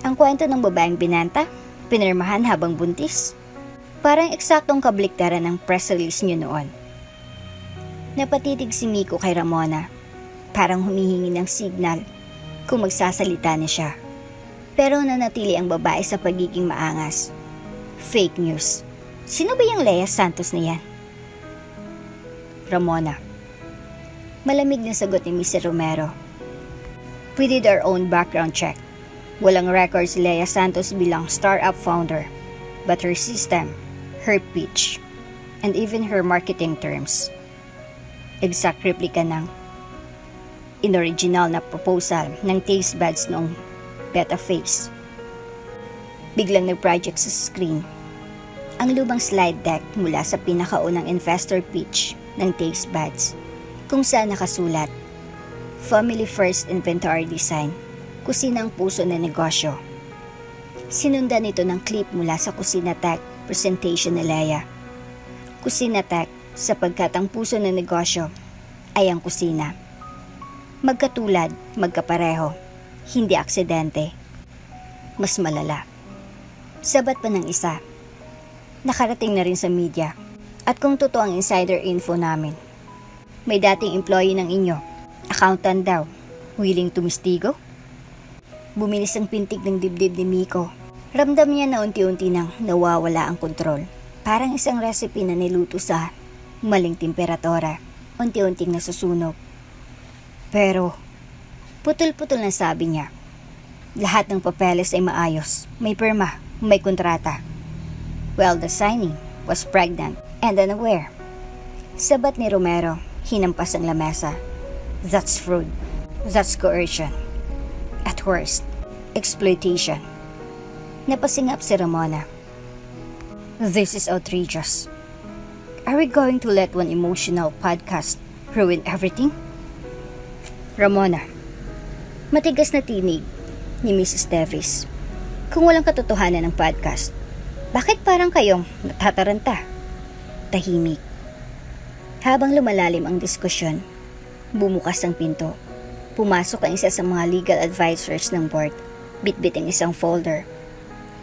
Ang kwento ng babaeng binanta, pinirmahan habang buntis. Parang eksaktong kabaliktaran ng press release niyo noon. Napatitig si Miko kay Ramona. Parang humihingi ng signal kung magsasalita na siya. Pero nanatili ang babae sa pagiging maangas. Fake news. Sino ba yung Leia Santos na yan? Ramona. Malamig na sagot ni Mr. Romero. We did our own background check. Walang record si Leia Santos bilang startup founder. But her system, her pitch, and even her marketing terms, exact replica ng in-original na proposal ng taste buds noong beta phase. Biglang nag-project sa screen ang lumang slide deck mula sa pinakaunang investor pitch ng taste buds, kung saan nakasulat, Family First Inventory Design, kusina ang puso ng negosyo. Sinundan ito ng clip mula sa Kusina Tech presentation ni Leia. Kusina Tech sapagkat ang puso ng negosyo ay ang kusina. Magkatulad, magkapareho, hindi aksidente. Mas malala. Sabat pa ng isa. Nakarating na rin sa media. At kung totoo ang insider info namin, may dating employee ng inyo, accountant daw, willing to mistigo? Bumilis ang pintig ng dibdib ni Miko. Ramdam niya na unti-unti nang nawawala ang kontrol. Parang isang recipe na niluto sa maling temperatura, unti-unting nasusunog. Pero, putol-putol na sabi niya. Lahat ng papeles ay maayos, may pirma, may kontrata. Well, the signing was pregnant and unaware. Sabat ni Romero, hinampas ang lamesa. That's fraud. That's coercion. At worst, exploitation. Napasingap si Ramona. This is outrageous. Are we going to let one emotional podcast ruin everything? Ramona. Matigas na tinig ni Mrs. Davis. Kung walang katotohanan ng podcast, bakit parang kayong natataranta? Tahimik. Habang lumalalim ang diskusyon, bumukas ang pinto. Pumasok ang isa sa mga legal advisors ng board, bitbit ang isang folder.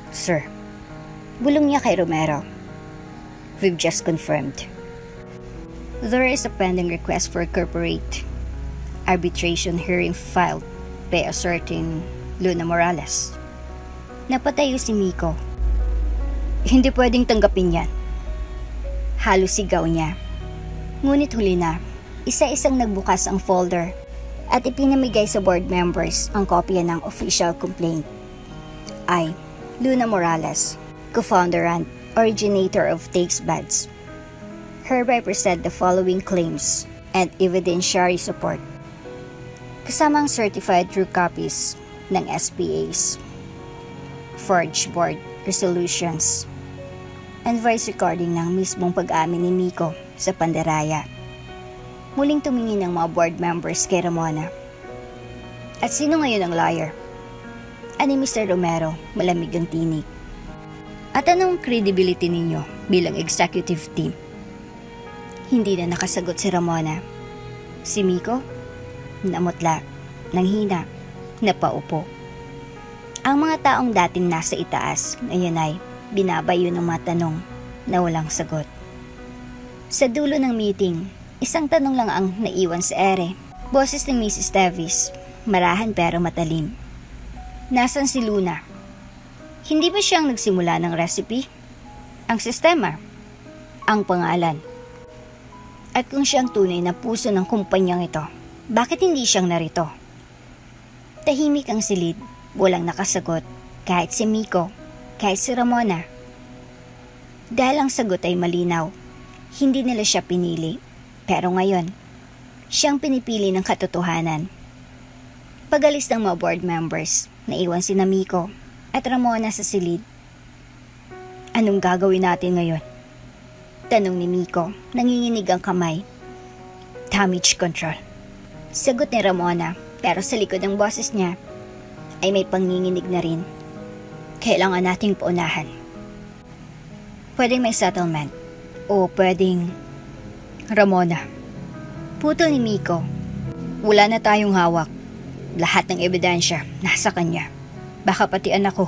Sir, bulong niya kay Romero. We've just confirmed. There is a pending request for corporate arbitration hearing filed by a certain Luna Morales. Napatayo si Miko. Hindi pwedeng tanggapin yan. Halos sigaw niya. Ngunit huli na, isa-isang nagbukas ang folder at ipinamigay sa board members ang kopya ng official complaint. I, Luna Morales, co-founder and originator of Taste Buds, hereby present the following claims and evidentiary support. Kasamang certified true copies ng SPAs, forged board resolutions, and voice recording ng mismong pag-amin ni Miko sa pandaraya. Muling tumingin ang mga board members kay Ramona. At sino ngayon ang liar? Ani Mr. Romero, malamig ang tinig. At anong credibility ninyo bilang executive team? Hindi na nakasagot si Ramona. Si Miko, namutla, nanghina, napaupo. Ang mga taong dating nasa itaas, ngayon ay binabayo ng mga tanong na walang sagot. Sa dulo ng meeting, isang tanong lang ang naiwan sa ere. Boses ni Mrs. Davis, marahan pero matalim. Nasaan si Luna? Hindi ba siyang nagsimula ng recipe? Ang sistema? Ang pangalan? At kung siyang tunay na puso ng kumpanyang ito, bakit hindi siyang narito? Tahimik ang silid, walang nakasagot, kahit si Miko, kahit si Ramona. Dahil ang sagot ay malinaw, hindi nila siya pinili, pero ngayon, siyang pinipili ng katotohanan. Pag-alis ng mga board members, naiwan si Miko at Ramona sa silid. Anong gagawin natin ngayon? Tanong ni Miko, nanginginig ang kamay. Damage control. Sagot ni Ramona, pero sa likod ng boses niya ay may panginginig na rin. Kailangan nating paunahan. Pwedeng may settlement o pwedeng Ramona. Putol ni Miko. Wala na tayong hawak. Lahat ng ebidensya nasa kanya. Baka pati anak ko.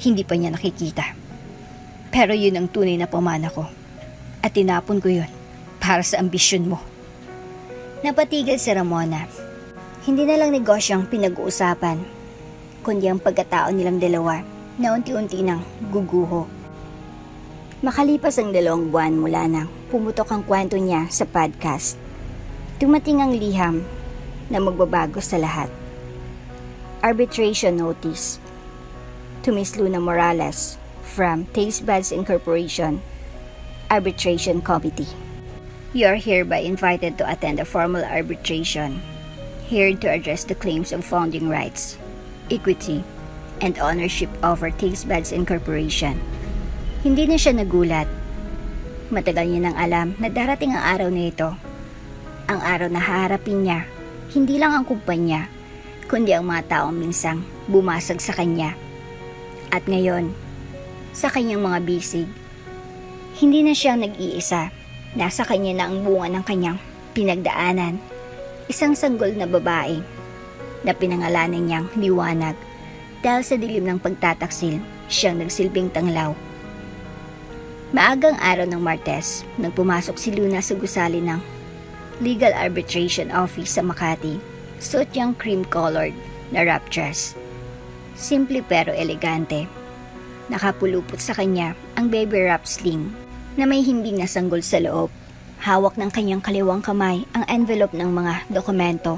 Hindi pa niya nakikita. Pero yun ang tunay na pamana ko. At tinapon ko yun para sa ambisyon mo. Napatigil si Ramona. Hindi na lang negosyo ang pinag-uusapan, kundi ang pagkatao nilang dalawa na unti-unti nang guguho. Makalipas ang 2 buwan mula nang pumutok ang kwento niya sa podcast, dumating ang liham na magbabago sa lahat. Arbitration notice to Miss Luna Morales from Taste Buds Incorporation Arbitration Committee. You are hereby invited to attend a formal arbitration, here to address the claims of founding rights, equity, and ownership over Taste Buds Incorporation. Hindi na siya nagulat. Matagal niya nang alam na darating ang araw na ito. Ang araw na haharapin niya, hindi lang ang kumpanya, kundi ang mga taong minsang bumasag sa kanya. At ngayon, sa kanyang mga bisig, hindi na siya nag-iisa. Nasa kanya na ang bunga ng kanyang pinagdaanan. Isang sanggol na babae na pinangalanan niyang Liwanag dahil sa dilim ng pagtataksil, siyang nagsilbing tanglaw. Maagang araw ng Martes, nang pumasok si Luna sa gusali ng Legal Arbitration Office sa Makati, suot niyang cream-colored na wrap dress. Simple pero elegante. Nakapulupot sa kanya ang baby wrap sling na may himbing na sanggol sa loob. Hawak ng kanyang kaliwang kamay ang envelope ng mga dokumento.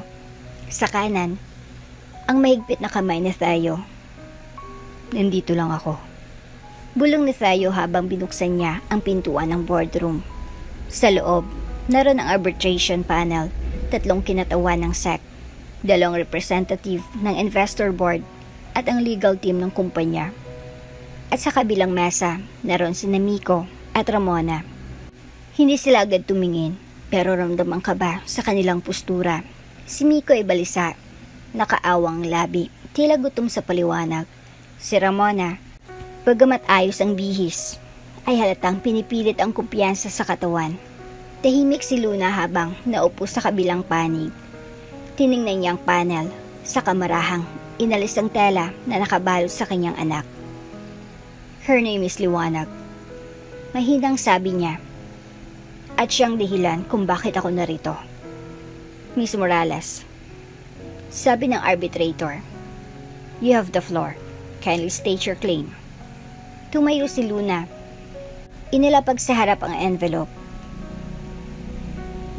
Sa kanan, ang mahigpit na kamay ni Theo. Nandito lang ako. Bulong ni Theo habang binuksan niya ang pintuan ng boardroom. Sa loob, naroon ang arbitration panel, 3 kinatawan ng SEC, 2 representative ng investor board at ang legal team ng kumpanya. At sa kabilang mesa, naroon si Miko at Ramona. Hindi sila agad tumingin, pero ramdam ang kaba sa kanilang postura. Si Miko ay balisa, nakaawang labi, tila gutom sa paliwanag. Si Ramona, bagamat ayos ang bihis, ay halatang pinipilit ang kumpiyansa sa katawan. Tahimik si Luna habang naupo sa kabilang panig. Tiningnan niya ang panel, sa kamarahang inalis ang tela na nakabalot sa kanyang anak. Her name is Liwanag. Mahinang sabi niya, at siyang dahilan kung bakit ako narito. Miss Morales, sabi ng arbitrator, you have the floor. Kindly state your claim. Tumayo si Luna. Inilapag sa harap ang envelope.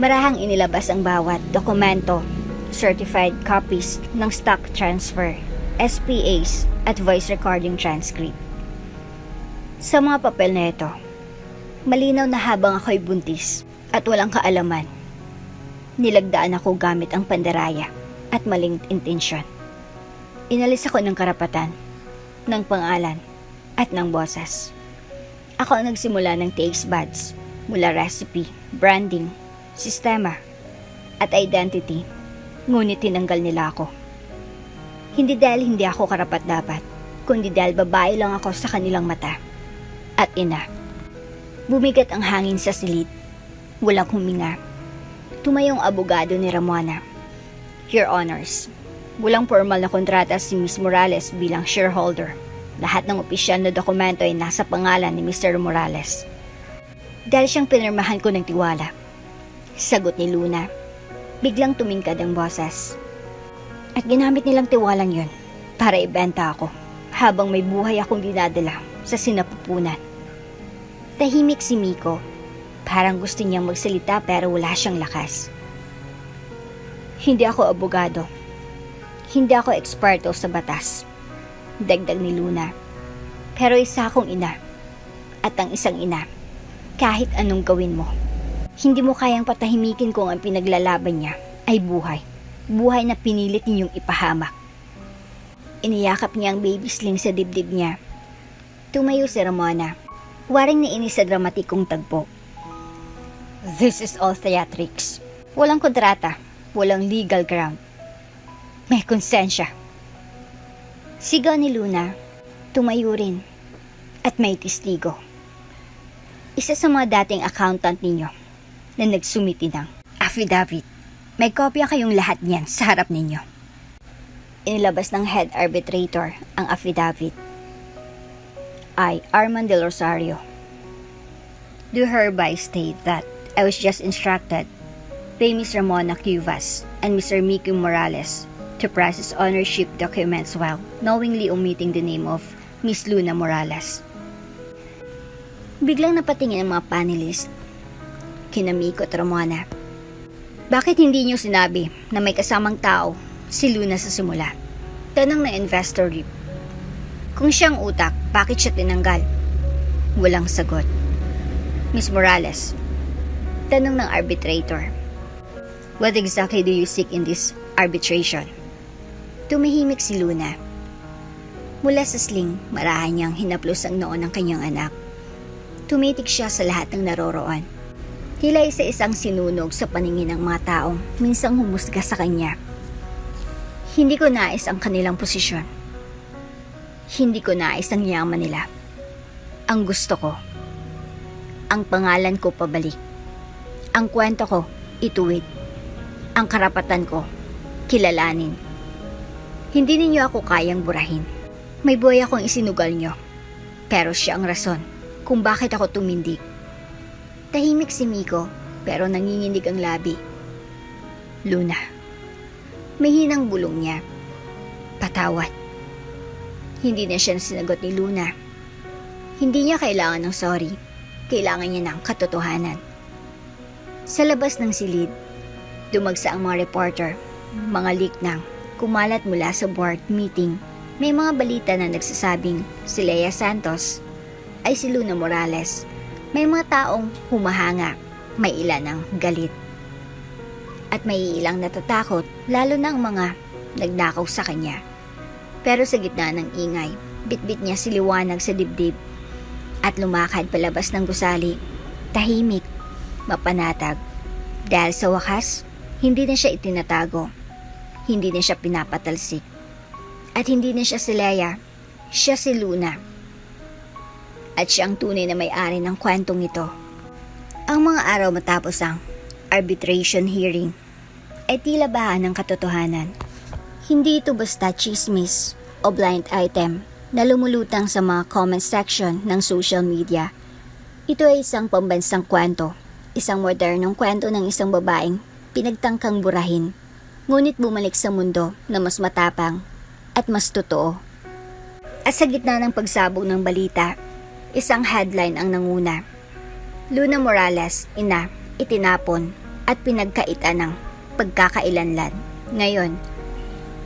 Marahang inilabas ang bawat dokumento, certified copies ng stock transfer, SPAs at voice recording transcript. Sa mga papel na ito, malinaw na habang ako'y buntis at walang kaalaman, nilagdaan ako gamit ang pandaraya at maling intensyon. Inalis ako ng karapatan, ng pangalan, at ng boses. Ako ang nagsimula ng Taste Buds, mula recipe, branding, sistema, at identity, ngunit tinanggal nila ako. Hindi dahil hindi ako karapat-dapat, kundi dahil babae lang ako sa kanilang mata. At ina. Bumigat ang hangin sa silid. Walang huminga. Tumayong abogado ni Ramona. Your Honors, walang formal na kontrata si Ms. Morales bilang shareholder. Lahat ng opisyal na dokumento ay nasa pangalan ni Mr. Morales. Dahil siyang pinirmahan ko ng tiwala. Sagot ni Luna. Biglang tumingkad ang boses. At ginamit nilang tiwalang yun para ibenta ako habang may buhay akong dinadala sa sinapupunan. Tahimik si Miko. Parang gusto niyang magsalita pero wala siyang lakas. Hindi ako abogado. Hindi ako eksperto sa batas. Dagdag ni Luna. Pero isa akong ina. At ang isang ina, kahit anong gawin mo, hindi mo kayang patahimikin kung ang pinaglalaban niya ay buhay. Buhay na pinilit ninyong ipahamak. Iniyakap niya ang baby sling sa dibdib niya. Tumayo si Ramona. Waring nainis sa dramatikong tagpo. This is all theatrics. Walang kontrata. Walang legal ground. May konsensya. Sigaw ni Luna. Tumayo rin. At may testigo. Isa sa mga dating accountant ninyo na nagsumiti ng affidavit. May kopya kayong lahat niyan sa harap ninyo. Inilabas ng head arbitrator ang affidavit. I, Armand Del Rosario, do hereby state that I was just instructed by Ms. Ramona Cuevas and Mr. Miko Morales to process ownership documents while knowingly omitting the name of Ms. Luna Morales. Biglang napatingin ang mga panelist. Kina Miko at Ramona. Bakit hindi niyo sinabi na may kasamang tao si Luna sa simula? Tanong ng investor rep. Kung siyang utak, bakit siya tinanggal? Walang sagot. Ms. Morales. Tanong ng arbitrator. What exactly do you seek in this arbitration? Tumahimik si Luna. Mula sa sling, marahan niyang hinaplos ang noo ng kanyang anak. Tumitik siya sa lahat ng naroroon. Tila isa-isang sinunog sa paningin ng mga taong minsang humusga sa kanya. Hindi ko nais ang kanilang posisyon. Hindi ko nais ang yaman nila. Ang gusto ko, ang pangalan ko pabalik. Ang kwento ko, ituwid. Ang karapatan ko, kilalanin. Hindi ninyo ako kayang burahin. May buhay akong isinugal nyo. Pero siya ang rason kung bakit ako tumindig. Tahimik si Miko, pero nanginginig ang labi. Luna. May hinang bulong niya. Patawad. Hindi na siya sinagot ni Luna. Hindi niya kailangan ng sorry. Kailangan niya ng katotohanan. Sa labas ng silid, dumagsa ang mga reporter, mga leak ng kumalat mula sa board meeting. May mga balita na nagsasabing si Lea Santos ay si Luna Morales. May mga taong humahanga, may ilan ang galit. At may ilang natatakot, lalo na ang mga nagnakaw sa kanya. Pero sa gitna ng ingay, bitbit niya si liwanag sa dibdib at lumakad palabas ng gusali, tahimik, mapanatag. Dahil sa wakas, hindi na siya itinatago, hindi na siya pinapatalsik. At hindi na siya si Lea, siya si Luna. At siya ang tunay na may-ari ng kwentong ito. Ang mga araw matapos ang arbitration hearing ay tila bahan ng katotohanan. Hindi ito basta chismis o blind item na lumulutang sa mga comment section ng social media. Ito ay isang pambansang kwento, isang modernong kwento ng isang babaeng pinagtangkang burahin, ngunit bumalik sa mundo na mas matapang at mas totoo. At sa gitna ng pagsabog ng balita, isang headline ang nanguna. Luna Morales, ina, itinapon at pinagkaitan ng pagkakailanlan. Ngayon,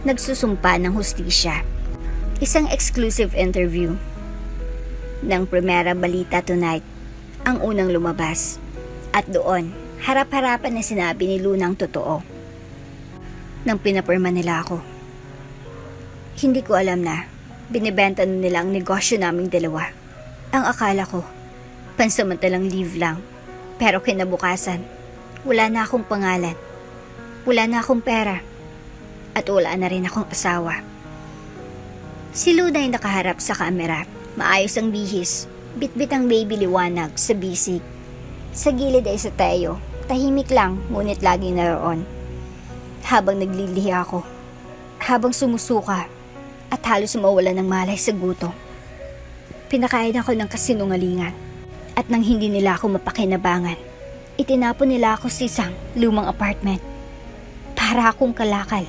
nagsusumpa ng hustisya. Isang exclusive interview ng Primera Balita Tonight ang unang lumabas. At doon, harap-harapan na sinabi ni Luna ang totoo. Nang pinapirma nila ako. Hindi ko alam na binibenta na nila ang negosyo naming dalawa. Ang akala ko, pansamantalang leave lang. Pero kinabukasan, wala na akong pangalan. Wala na akong pera. At wala na rin akong asawa. Si Luna ay nakaharap sa kamera. Maayos ang bihis. Bitbit ang baby liwanag sa bisig. Sa gilid ay si Teo, tahimik lang ngunit laging naroon. Habang naglilihi ako, habang sumusuka at halos mawala ng malay sa gutom. Pinakain ako ng kasinungalingan at nang hindi nila ako mapakinabangan, itinapon nila ako sa isang lumang apartment para akong kalakal.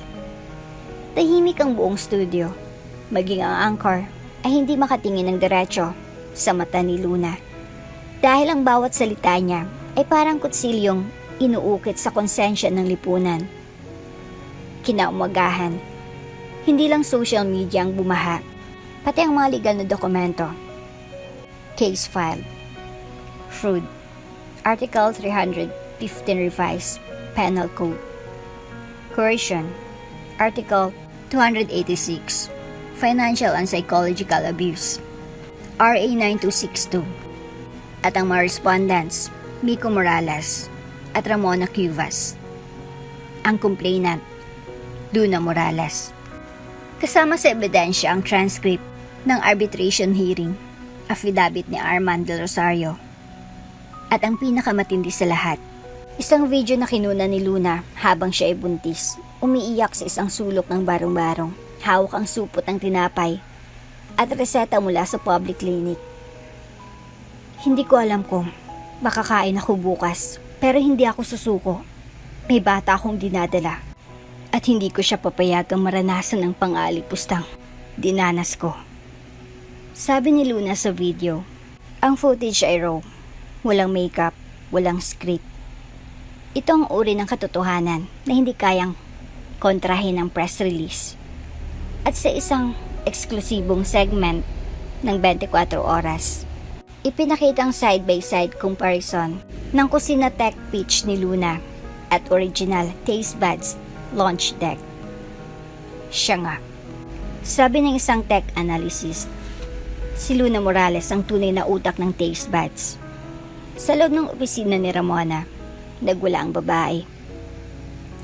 Tahimik ang buong studio, maging ang anchor ay hindi makatingin ng diretso sa mata ni Luna. Dahil ang bawat salita niya ay parang kutsilyong inuukit sa konsensya ng lipunan. Kinaumagahan, hindi lang social media ang bumaha, pati ang mga legal na dokumento. Case file, fraud, Article 315 Revised Penal Code, coercion, Article 286, Financial and Psychological Abuse, RA 9262, at ang mga respondents, Miko Morales at Ramona Cuevas. Ang complainant, Luna Morales. Kasama sa ebidensya ang transcript ng arbitration hearing, affidavit ni Armand Del Rosario. At ang pinakamatindi sa lahat, isang video na kinuna ni Luna habang siya ay buntis, umiiyak sa isang sulok ng barong-barong, hawak ang supot ng tinapay at reseta mula sa public clinic. Hindi ko alam kung makakain ako bukas, pero hindi ako susuko. May bata akong dinadala at hindi ko siya papayagang maranasan ng pang-aalipustang dinanas ko. Sabi ni Luna sa video, ang footage ay raw, walang makeup, walang script. Ito ang uri ng katotohanan na hindi kayang kontrahin ng press release. At sa isang eksklusibong segment ng 24 oras, ipinakita ang side-by-side comparison ng kusina tech pitch ni Luna at original Taste Buds launch deck. Siya nga. Sabi ng isang tech analyst, si Luna Morales ang tunay na utak ng Taste Buds. Sa loob ng opisina ni Ramona, nagwala ang babae.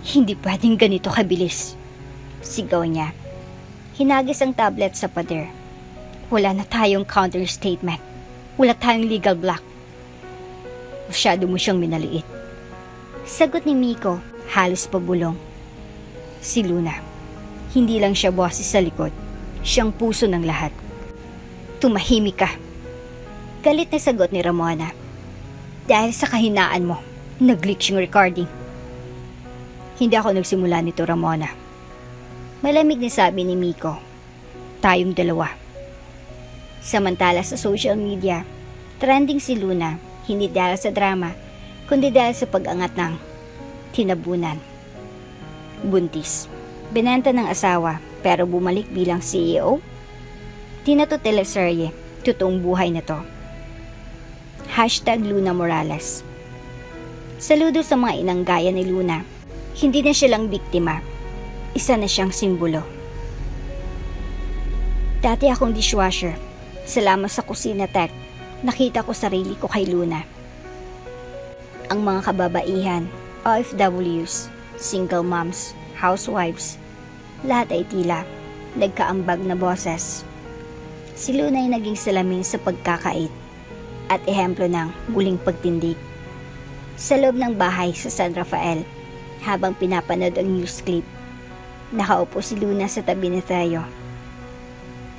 Hindi pwedeng ganito kabilis, sigaw niya. Hinagis ang tablet sa pader. Wala na tayong counter statement. Wala tayong legal block. Masyado mo siyang minaliit. Sagot ni Miko, halos pabulong. Si Luna, hindi lang siya boses sa likod, siyang puso ng lahat. Tumahimik ka. Galit na sagot ni Ramona. Dahil sa kahinaan mo, nag-glitch yung recording. Hindi ako nagsimula nito, Ramona. Malamig na sabi ni Miko. Tayong dalawa. Samantala sa social media, trending si Luna, hindi dahil sa drama, kundi dahil sa pag-angat ng tinabunan. Buntis. Binenta ng asawa, pero bumalik bilang CEO? Di na to teleserye, totoong buhay na to. #Luna Morales. Saludo sa mga inang gaya ni Luna. Hindi na siya lang biktima, isa na siyang simbolo. Dati akong dishwasher. Salamat sa kusina tech, nakita ko sarili ko kay Luna. Ang mga kababaihan, OFWs, single moms, housewives, lahat ay tila nagkaambag na boses. Si Luna ay naging salamin sa pagkakait at ehemplo ng muling pagtindig. Sa loob ng bahay sa San Rafael, habang pinapanood ang news clip, nakaupo si Luna sa tabi ni Theo.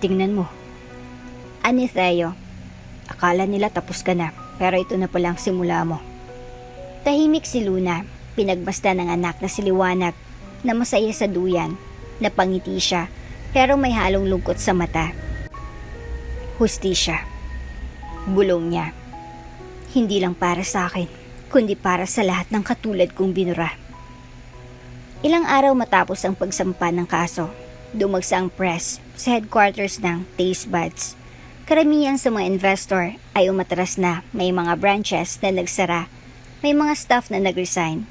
Tingnan mo. Ani Theo, akala nila tapos ka na, pero ito na palang simula mo. Tahimik si Luna, pinagbasta ng anak na si Liwanag, na masaya sa duyan, napangiti siya, pero may halong lungkot sa mata. Hustisya. Bulong niya. Hindi lang para sa akin, kundi para sa lahat ng katulad kong binura. Ilang araw matapos ang pagsampa ng kaso, dumagsa ang press sa headquarters ng Taste Buds. Karamihan sa mga investor ay umatras na, may mga branches na nagsara, may mga staff na nag-resign.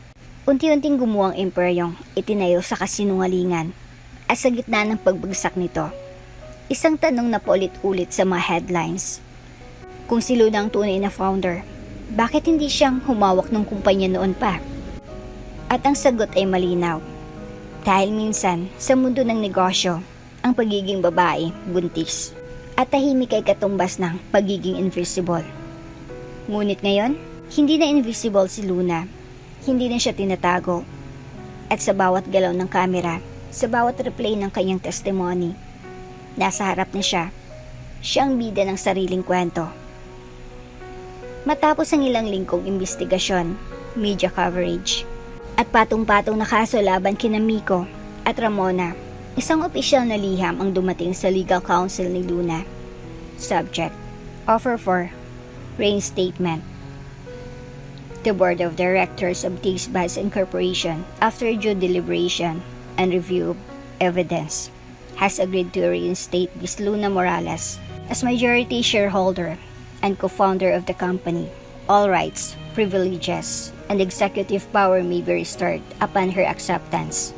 Unti-unting gumuwang imperyong itinayo sa kasinungalingan. At sa gitna ng pagbagsak nito, isang tanong na paulit-ulit sa mga headlines. Kung si Luna ang tunay na founder, bakit hindi siyang humawak ng kumpanya noon pa? At ang sagot ay malinaw. Dahil minsan, sa mundo ng negosyo, ang pagiging babae, buntis, at tahimik ay katumbas ng pagiging invisible. Ngunit ngayon, Hindi na invisible si Luna. Hindi na siya tinatago. At sa bawat galaw ng kamera, sa bawat replay ng kanyang testimony, nasa harap na siya. Siya ang bida ng sariling kwento. Matapos ang ilang linggong investigasyon, media coverage, at patong-patong na kaso laban kina Miko at Ramona, isang opisyal na liham ang dumating sa legal counsel ni Luna. Subject: Offer for reinstatement. The Board of Directors of Taste Buds Incorporation, after due deliberation and review of evidence, has agreed to reinstate Ms. Luna Morales as majority shareholder and co-founder of the company. All rights, privileges, and executive power may be restored upon her acceptance.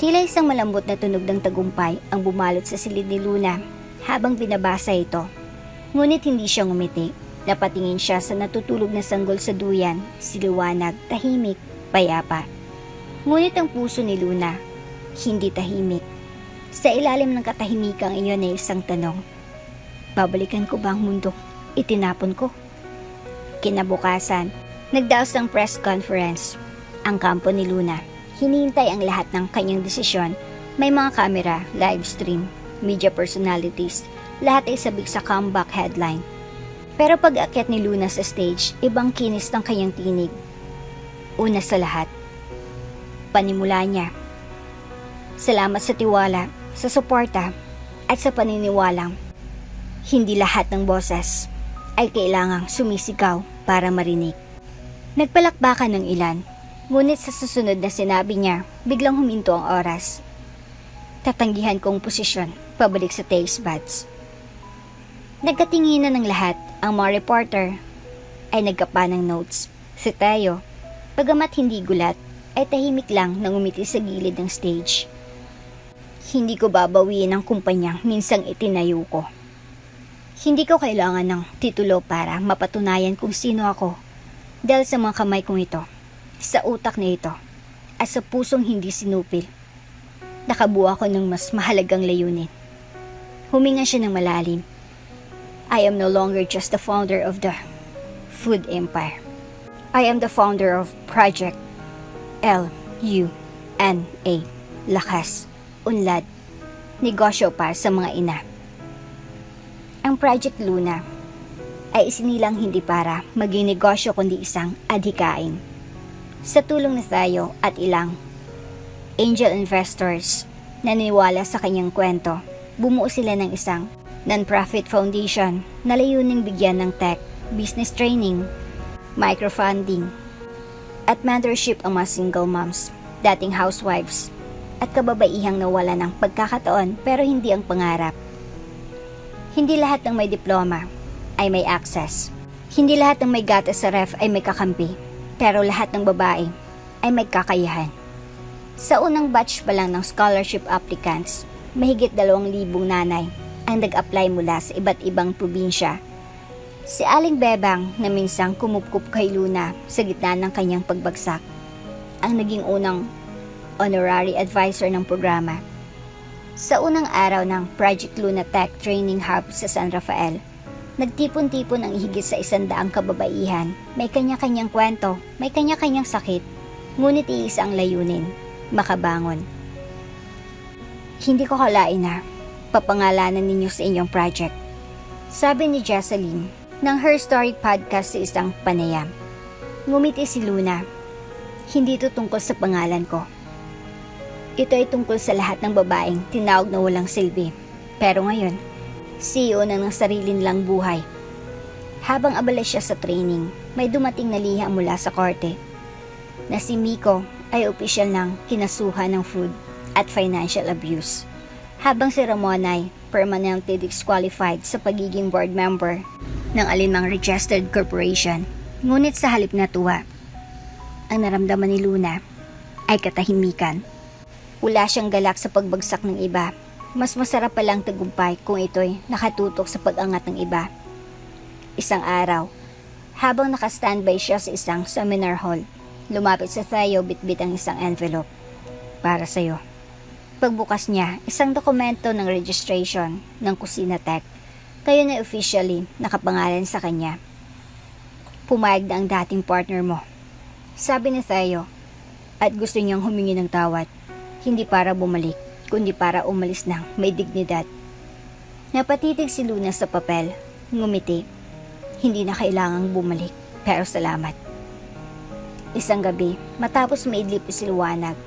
Tila isang malambot na tunog ng tagumpay ang bumalot sa silid ni Luna habang binabasa ito. Ngunit hindi siya ngumiti. Napatingin siya sa natutulog na sanggol sa duyan, siliwanag, tahimik, payapa. Ngunit ang puso ni Luna, hindi tahimik. Sa ilalim ng katahimikang iyon ay isang tanong. Babalikan ko ba ang mundo? Itinapon ko. Kinabukasan, nagdaos ng press conference. Ang kampo ni Luna, hinihintay ang lahat ng kanyang desisyon. May mga kamera, live stream, media personalities, lahat ay sabik sa comeback headline. Pero pag-akyat ni Luna sa stage, ibang kinis ng kanyang tinig. Una sa lahat, panimula niya. Salamat sa tiwala, sa suporta, at sa paniniwalang hindi lahat ng boses ay kailangang sumisigaw para marinig. Nagpalakbakan ng ilan, ngunit sa susunod na sinabi niya, biglang huminto ang oras. Tatanggihan kong posisyon, pabalik sa taste buds. Nagkatinginan ng lahat. Ang mga reporter ay nagkapa ng notes. Si Tayo, bagamat hindi gulat, ay tahimik lang nang umiti sa gilid ng stage. Hindi ko babawiin ang kumpanyang minsang itinayo ko. Hindi ko kailangan ng titulo para mapatunayan kung sino ako. Dahil sa mga kamay kong ito, sa utak na ito, at sa pusong hindi sinupil, nakabuo ako ng mas mahalagang layunin. Huminga siya ng malalim. I am no longer just the founder of the food empire. I am the founder of Project L-U-N-A. Lakas, unlad, negosyo para sa mga ina. Ang Project Luna ay isinilang hindi para maging negosyo kundi isang adhikain. Sa tulong na tayo at ilang angel investors na naniwala sa kanyang kwento, bumuo sila ng isang non-profit foundation na layuning bigyan ng tech, business training, microfunding, at mentorship ang mga single moms, dating housewives, at kababaihang nawala ng pagkakataon pero hindi ang pangarap. Hindi lahat ng may diploma ay may access. Hindi lahat ng may gatas sa ref ay may kakampi, pero lahat ng babae ay may kakayahan. Sa unang batch pa lang ng scholarship applicants, mahigit 2,000 nanay ang nag-apply mula sa iba't ibang probinsya. Si Aling Bebang na minsang kumupkup kay Luna sa gitna ng kanyang pagbagsak, ang naging unang honorary advisor ng programa. Sa unang araw ng Project Luna Tech Training Hub sa San Rafael, nagtipon-tipon ang higit sa 100 kababaihan. May kanya-kanyang kwento, may kanya-kanyang sakit, ngunit iisa ang layunin, makabangon. Hindi ko kalain na papangalanan ninyo sa inyong project, sabi ni Jesseline ng Her Story podcast sa isang panayam. Ngumiti si Luna. Hindi ito tungkol sa pangalan ko. Ito ay tungkol sa lahat ng babaeng tinawag na walang silbi. Pero ngayon, CEO na ng sarili nilang buhay. Habang abala siya sa training, may dumating na liham mula sa korte na si Miko ay opisyal ng kinasuhan ng food at financial abuse, habang si Ramon ay permanently disqualified sa pagiging board member ng alinmang registered corporation. Ngunit sa halip na tuwa, ang naramdaman ni Luna ay katahimikan. Wala siyang galak sa pagbagsak ng iba. Mas masarap palang tagumpay kung ito'y nakatutok sa pag-angat ng iba. Isang araw, habang nakastandby siya sa isang seminar hall, lumapit sa Theo bitbit ang isang envelope. Para sa'yo. Pagbukas niya, isang dokumento ng registration ng Kusina Tech. Kayo na officially nakapangalan sa kanya. Pumayag na ang dating partner mo. Sabi ni Theo, at gusto niyang humingi ng tawad. Hindi para bumalik, kundi para umalis ng may dignidad. Napatitig si Luna sa papel, ngumiti. Hindi na kailangang bumalik, pero salamat. Isang gabi, matapos maidlip si liwanag,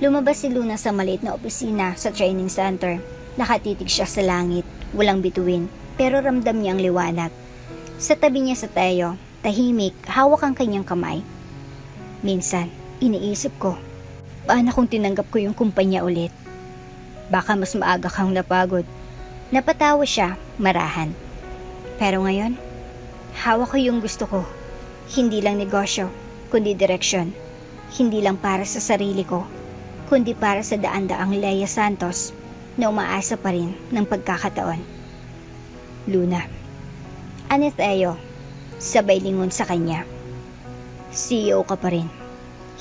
lumabas si Luna sa maliit na opisina sa training center. Nakatitig siya sa langit, walang bituin, pero ramdam niya ang liwanag. Sa tabi niya sa Theo, tahimik, hawak ang kanyang kamay. Minsan, iniisip ko, paano kung tinanggap ko yung kumpanya ulit? Baka mas maaga kang napagod. Napatawa siya, marahan. Pero ngayon, hawak ko yung gusto ko. Hindi lang negosyo, kundi direksyon. Hindi lang para sa sarili ko, kundi para sa daan-daang Lea Santos na umaasa pa rin ng pagkakataon. Luna. Ani Theo, sabay lingon sa kanya. CEO ka pa rin.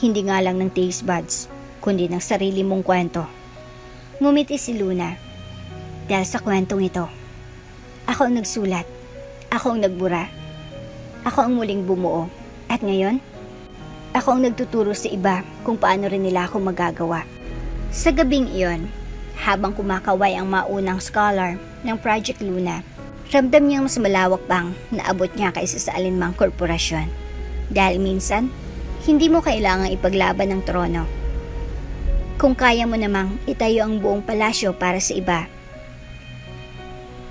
Hindi nga lang ng taste buds, kundi ng sarili mong kwento. Ngumiti si Luna. Dahil sa kwentong ito, ako ang nagsulat, ako ang nagbura, ako ang muling bumuo, at ngayon, ako ang nagtuturo sa iba kung paano rin nila ako magagawa. Sa gabing iyon, habang kumakaway ang maunang scholar ng Project Luna, ramdam niyang mas malawak pang naabot niya kaysa sa alinmang korporasyon. Dahil minsan, hindi mo kailangang ipaglaban ng trono. Kung kaya mo namang itayo ang buong palasyo para sa iba.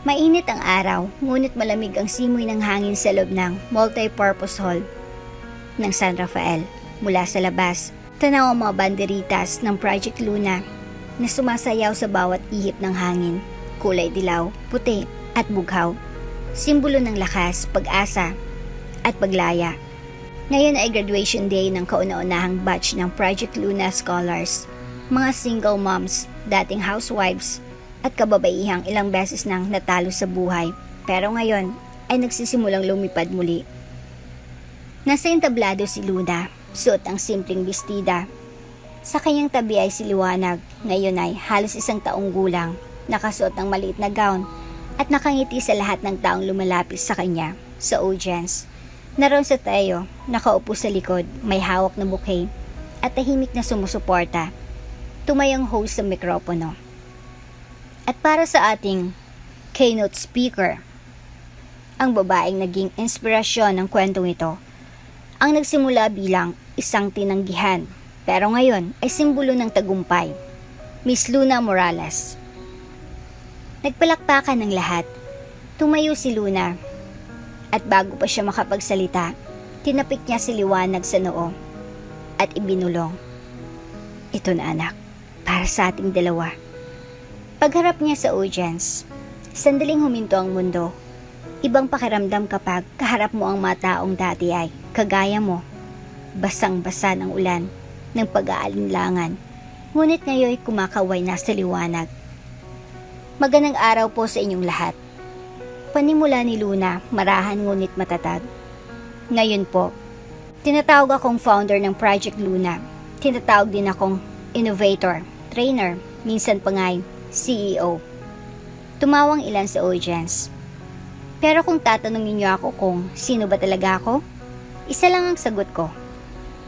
Mainit ang araw, ngunit malamig ang simoy ng hangin sa loob ng multi-purpose hall ng San Rafael. Mula sa labas, tanaw ang mga banderitas ng Project Luna na sumasayaw sa bawat ihip ng hangin. Kulay dilaw, puti at bughaw. Simbolo ng lakas, pag-asa at paglaya. Ngayon ay graduation day ng kauna-unahang batch ng Project Luna Scholars. Mga single moms, dating housewives, at kababaihang ilang beses nang natalo sa buhay. Pero ngayon ay nagsisimulang lumipad muli. Nasa entablado si Luna, suot ang simpleng bestida. Sa kanyang tabi ay si Liwanag, ngayon ay halos 1 taong gulang, nakasuot ng maliit na gown at nakangiti sa lahat ng taong lumalapit sa kanya sa audience. Naroon sa Theo, nakaupo sa likod, may hawak na bouquet at tahimik na sumusuporta. Tumayang host sa mikropono. At para sa ating keynote speaker, ang babaeng naging inspirasyon ng kwentong ito, ang nagsimula bilang isang tinanggihan, pero ngayon ay simbolo ng tagumpay, Miss Luna Morales. Nagpalakpakan ng lahat. Tumayo si Luna. At bago pa siya makapagsalita, tinapik niya si Liwanag sa noo at ibinulong. Ito na anak, para sa ating dalawa. Pagharap niya sa audience, sandaling huminto ang mundo. Ibang pakiramdam kapag kaharap mo ang mga taong dati ay kagaya mo. Basang-basa ng ulan, ng pag-aalinlangan. Ngunit ngayon kumakaway na sa liwanag. Magandang araw po sa inyong lahat. Panimula ni Luna, marahan ngunit matatag. Ngayon po, tinatawag akong founder ng Project Luna. Tinatawag din akong innovator, trainer, minsan pa nga'y CEO. Tumawang ilan sa audience. Pero kung tatanungin niyo ako kung sino ba talaga ako, isa lang ang sagot ko.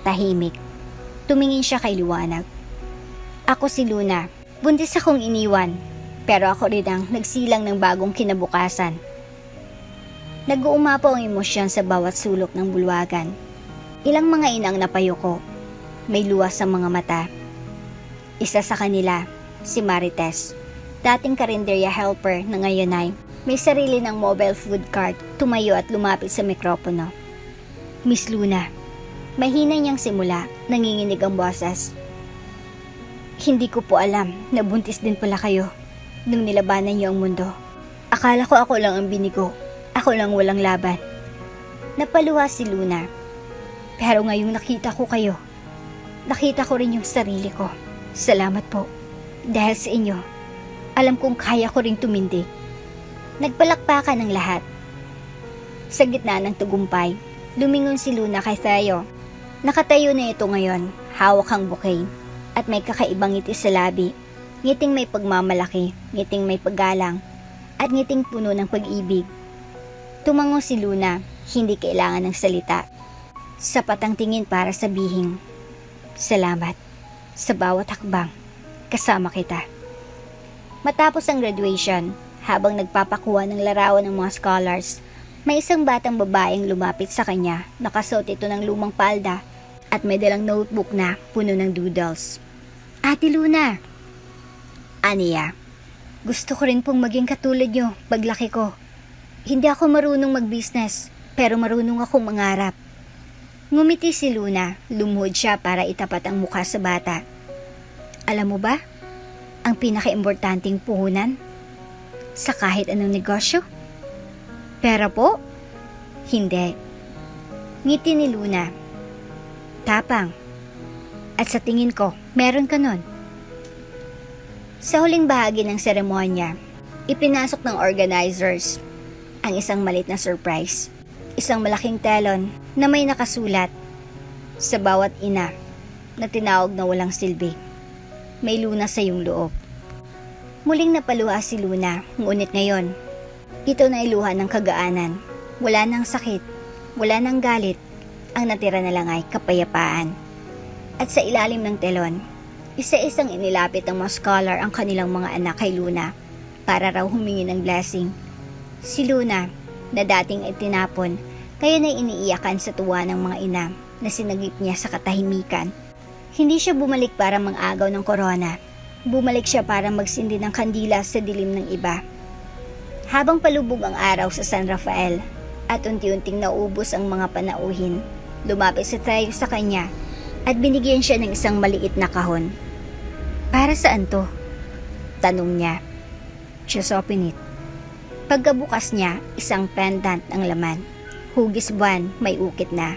Tahimik. Tumingin siya kay Liwanag. Ako si Luna. Buntis akong iniwan. Pero ako rin ang nagsilang ng bagong kinabukasan. Nag-uumapaw ang emosyon sa bawat sulok ng bulwagan. Ilang mga inang napayo ko. May luwas sa mga mata. Isa sa kanila, si Marites. Dating karinderya helper na ngayon ay may sarili ng mobile food cart. Tumayo at lumapit sa mikropono. Miss Luna, mahina niyang simula, nanginginig ang boses. Hindi ko po alam na buntis din pala kayo nung nilabanan niyo ang mundo. Akala ko ako lang ang binigo. Ako lang walang laban. Napaluha si Luna. Pero ngayong nakita ko kayo, nakita ko rin yung sarili ko. Salamat po. Dahil sa inyo, alam kong kaya ko ring tumindig. Nagpalakpakan ng lahat. Sa gitna ng tagumpay, lumingon si Luna kay Theo. Nakatayo na ito ngayon, hawak ang bouquet, at may kakaibang ngiti sa labi. Ngiting may pagmamalaki, ngiting may paggalang, at ngiting puno ng pag-ibig. Tumango si Luna, Hindi kailangan ng salita. Sapat ang tingin para sabihin, salamat sa bawat hakbang. Kasama kita. Matapos ang graduation, habang nagpapakuha ng larawan ng mga scholars, may isang batang babaeng lumapit sa kanya. Nakasuot ito ng lumang palda at may dalang notebook na puno ng doodles. Ate Luna, aniya, gusto ko rin pong maging katulad nyo paglaki ko. Hindi ako marunong mag-business, pero marunong akong mangarap. Ngumiti si Luna, lumuhod siya para itapat ang mukha sa bata. Alam mo ba, ang pinaka-importanting puhunan sa kahit anong negosyo? Pera po? Hindi. Ngiti ni Luna. Tapang. At sa tingin ko, meron ka nun. Sa huling bahagi ng seremonya, ipinasok ng organizers ang isang malit na surprise. Isang malaking telon na may nakasulat sa bawat ina na tinawag na walang silbi. May Luna sa iyong loob. Muling napaluha si Luna, ngunit ngayon, ito na iluha ng kagaanan. Wala nang sakit, wala nang galit, ang natira na lang ay kapayapaan. At sa ilalim ng telon, isa-isang inilapit ng mga scholar ang kanilang mga anak kay Luna para raw humingi ng blessing. Si Luna, na dating ay tinapon, kaya na iniiyakan sa tuwa ng mga ina na sinagip niya sa katahimikan. Hindi siya bumalik para mang-agaw ng korona. Bumalik siya para magsindi ng kandila sa dilim ng iba. Habang palubog ang araw sa San Rafael at unti-unting naubos ang mga panauhin, lumapit si Tayo sa kanya at binigyan siya ng isang maliit na kahon. Para saan to? Tanong niya. Just open it. Pagkabukas niya, isang pendant ang laman. Hugis buwan, may ukit na.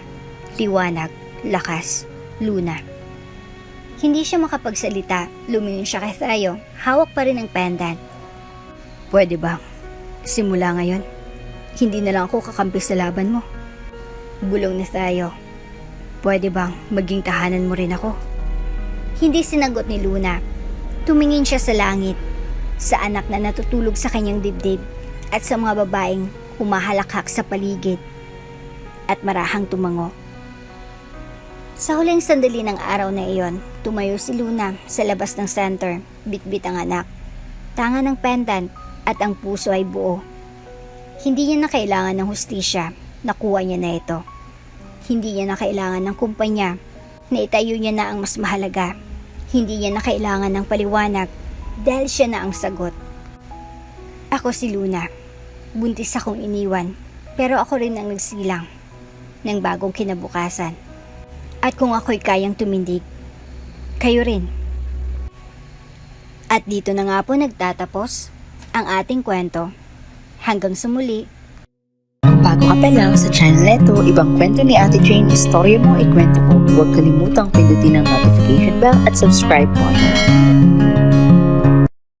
Liwanag, lakas, Luna. Hindi siya makapagsalita. Lumingon siya kay Tayo. Hawak pa rin ang pendant. Pwede ba? Simula ngayon, hindi na lang ako kakampi sa laban mo. Bulong ni Tayo. Pwede bang maging tahanan mo rin ako? Hindi sinagot ni Luna. Tumingin siya sa langit, sa anak na natutulog sa kanyang dibdib, at sa mga babaeng humahalakhak sa paligid, at marahang tumango. Sa huling sandali ng araw na iyon, tumayo si Luna sa labas ng center, bitbit ang anak. Tanga ng pendant at ang puso ay buo. Hindi niya na kailangan ng hustisya, nakuha niya na ito. Hindi niya na kailangan ng kumpanya, na itayo niya na ang mas mahalaga. Hindi niya na kailangan ng paliwanag, dahil siya na ang sagot. Ako si Luna. Buntis akong iniwan, pero ako rin ang nagsilang ng bagong kinabukasan. At kung ako'y kayang tumindig, kayo rin. At dito na nga po nagtatapos ang ating kwento. Hanggang sa muli. Kung bago ka pa lang sa channel neto, ibang kwento ni Ate Jane, istorya mo, ikwento ko. Huwag kalimutang pindutin ang notification bell at subscribe po.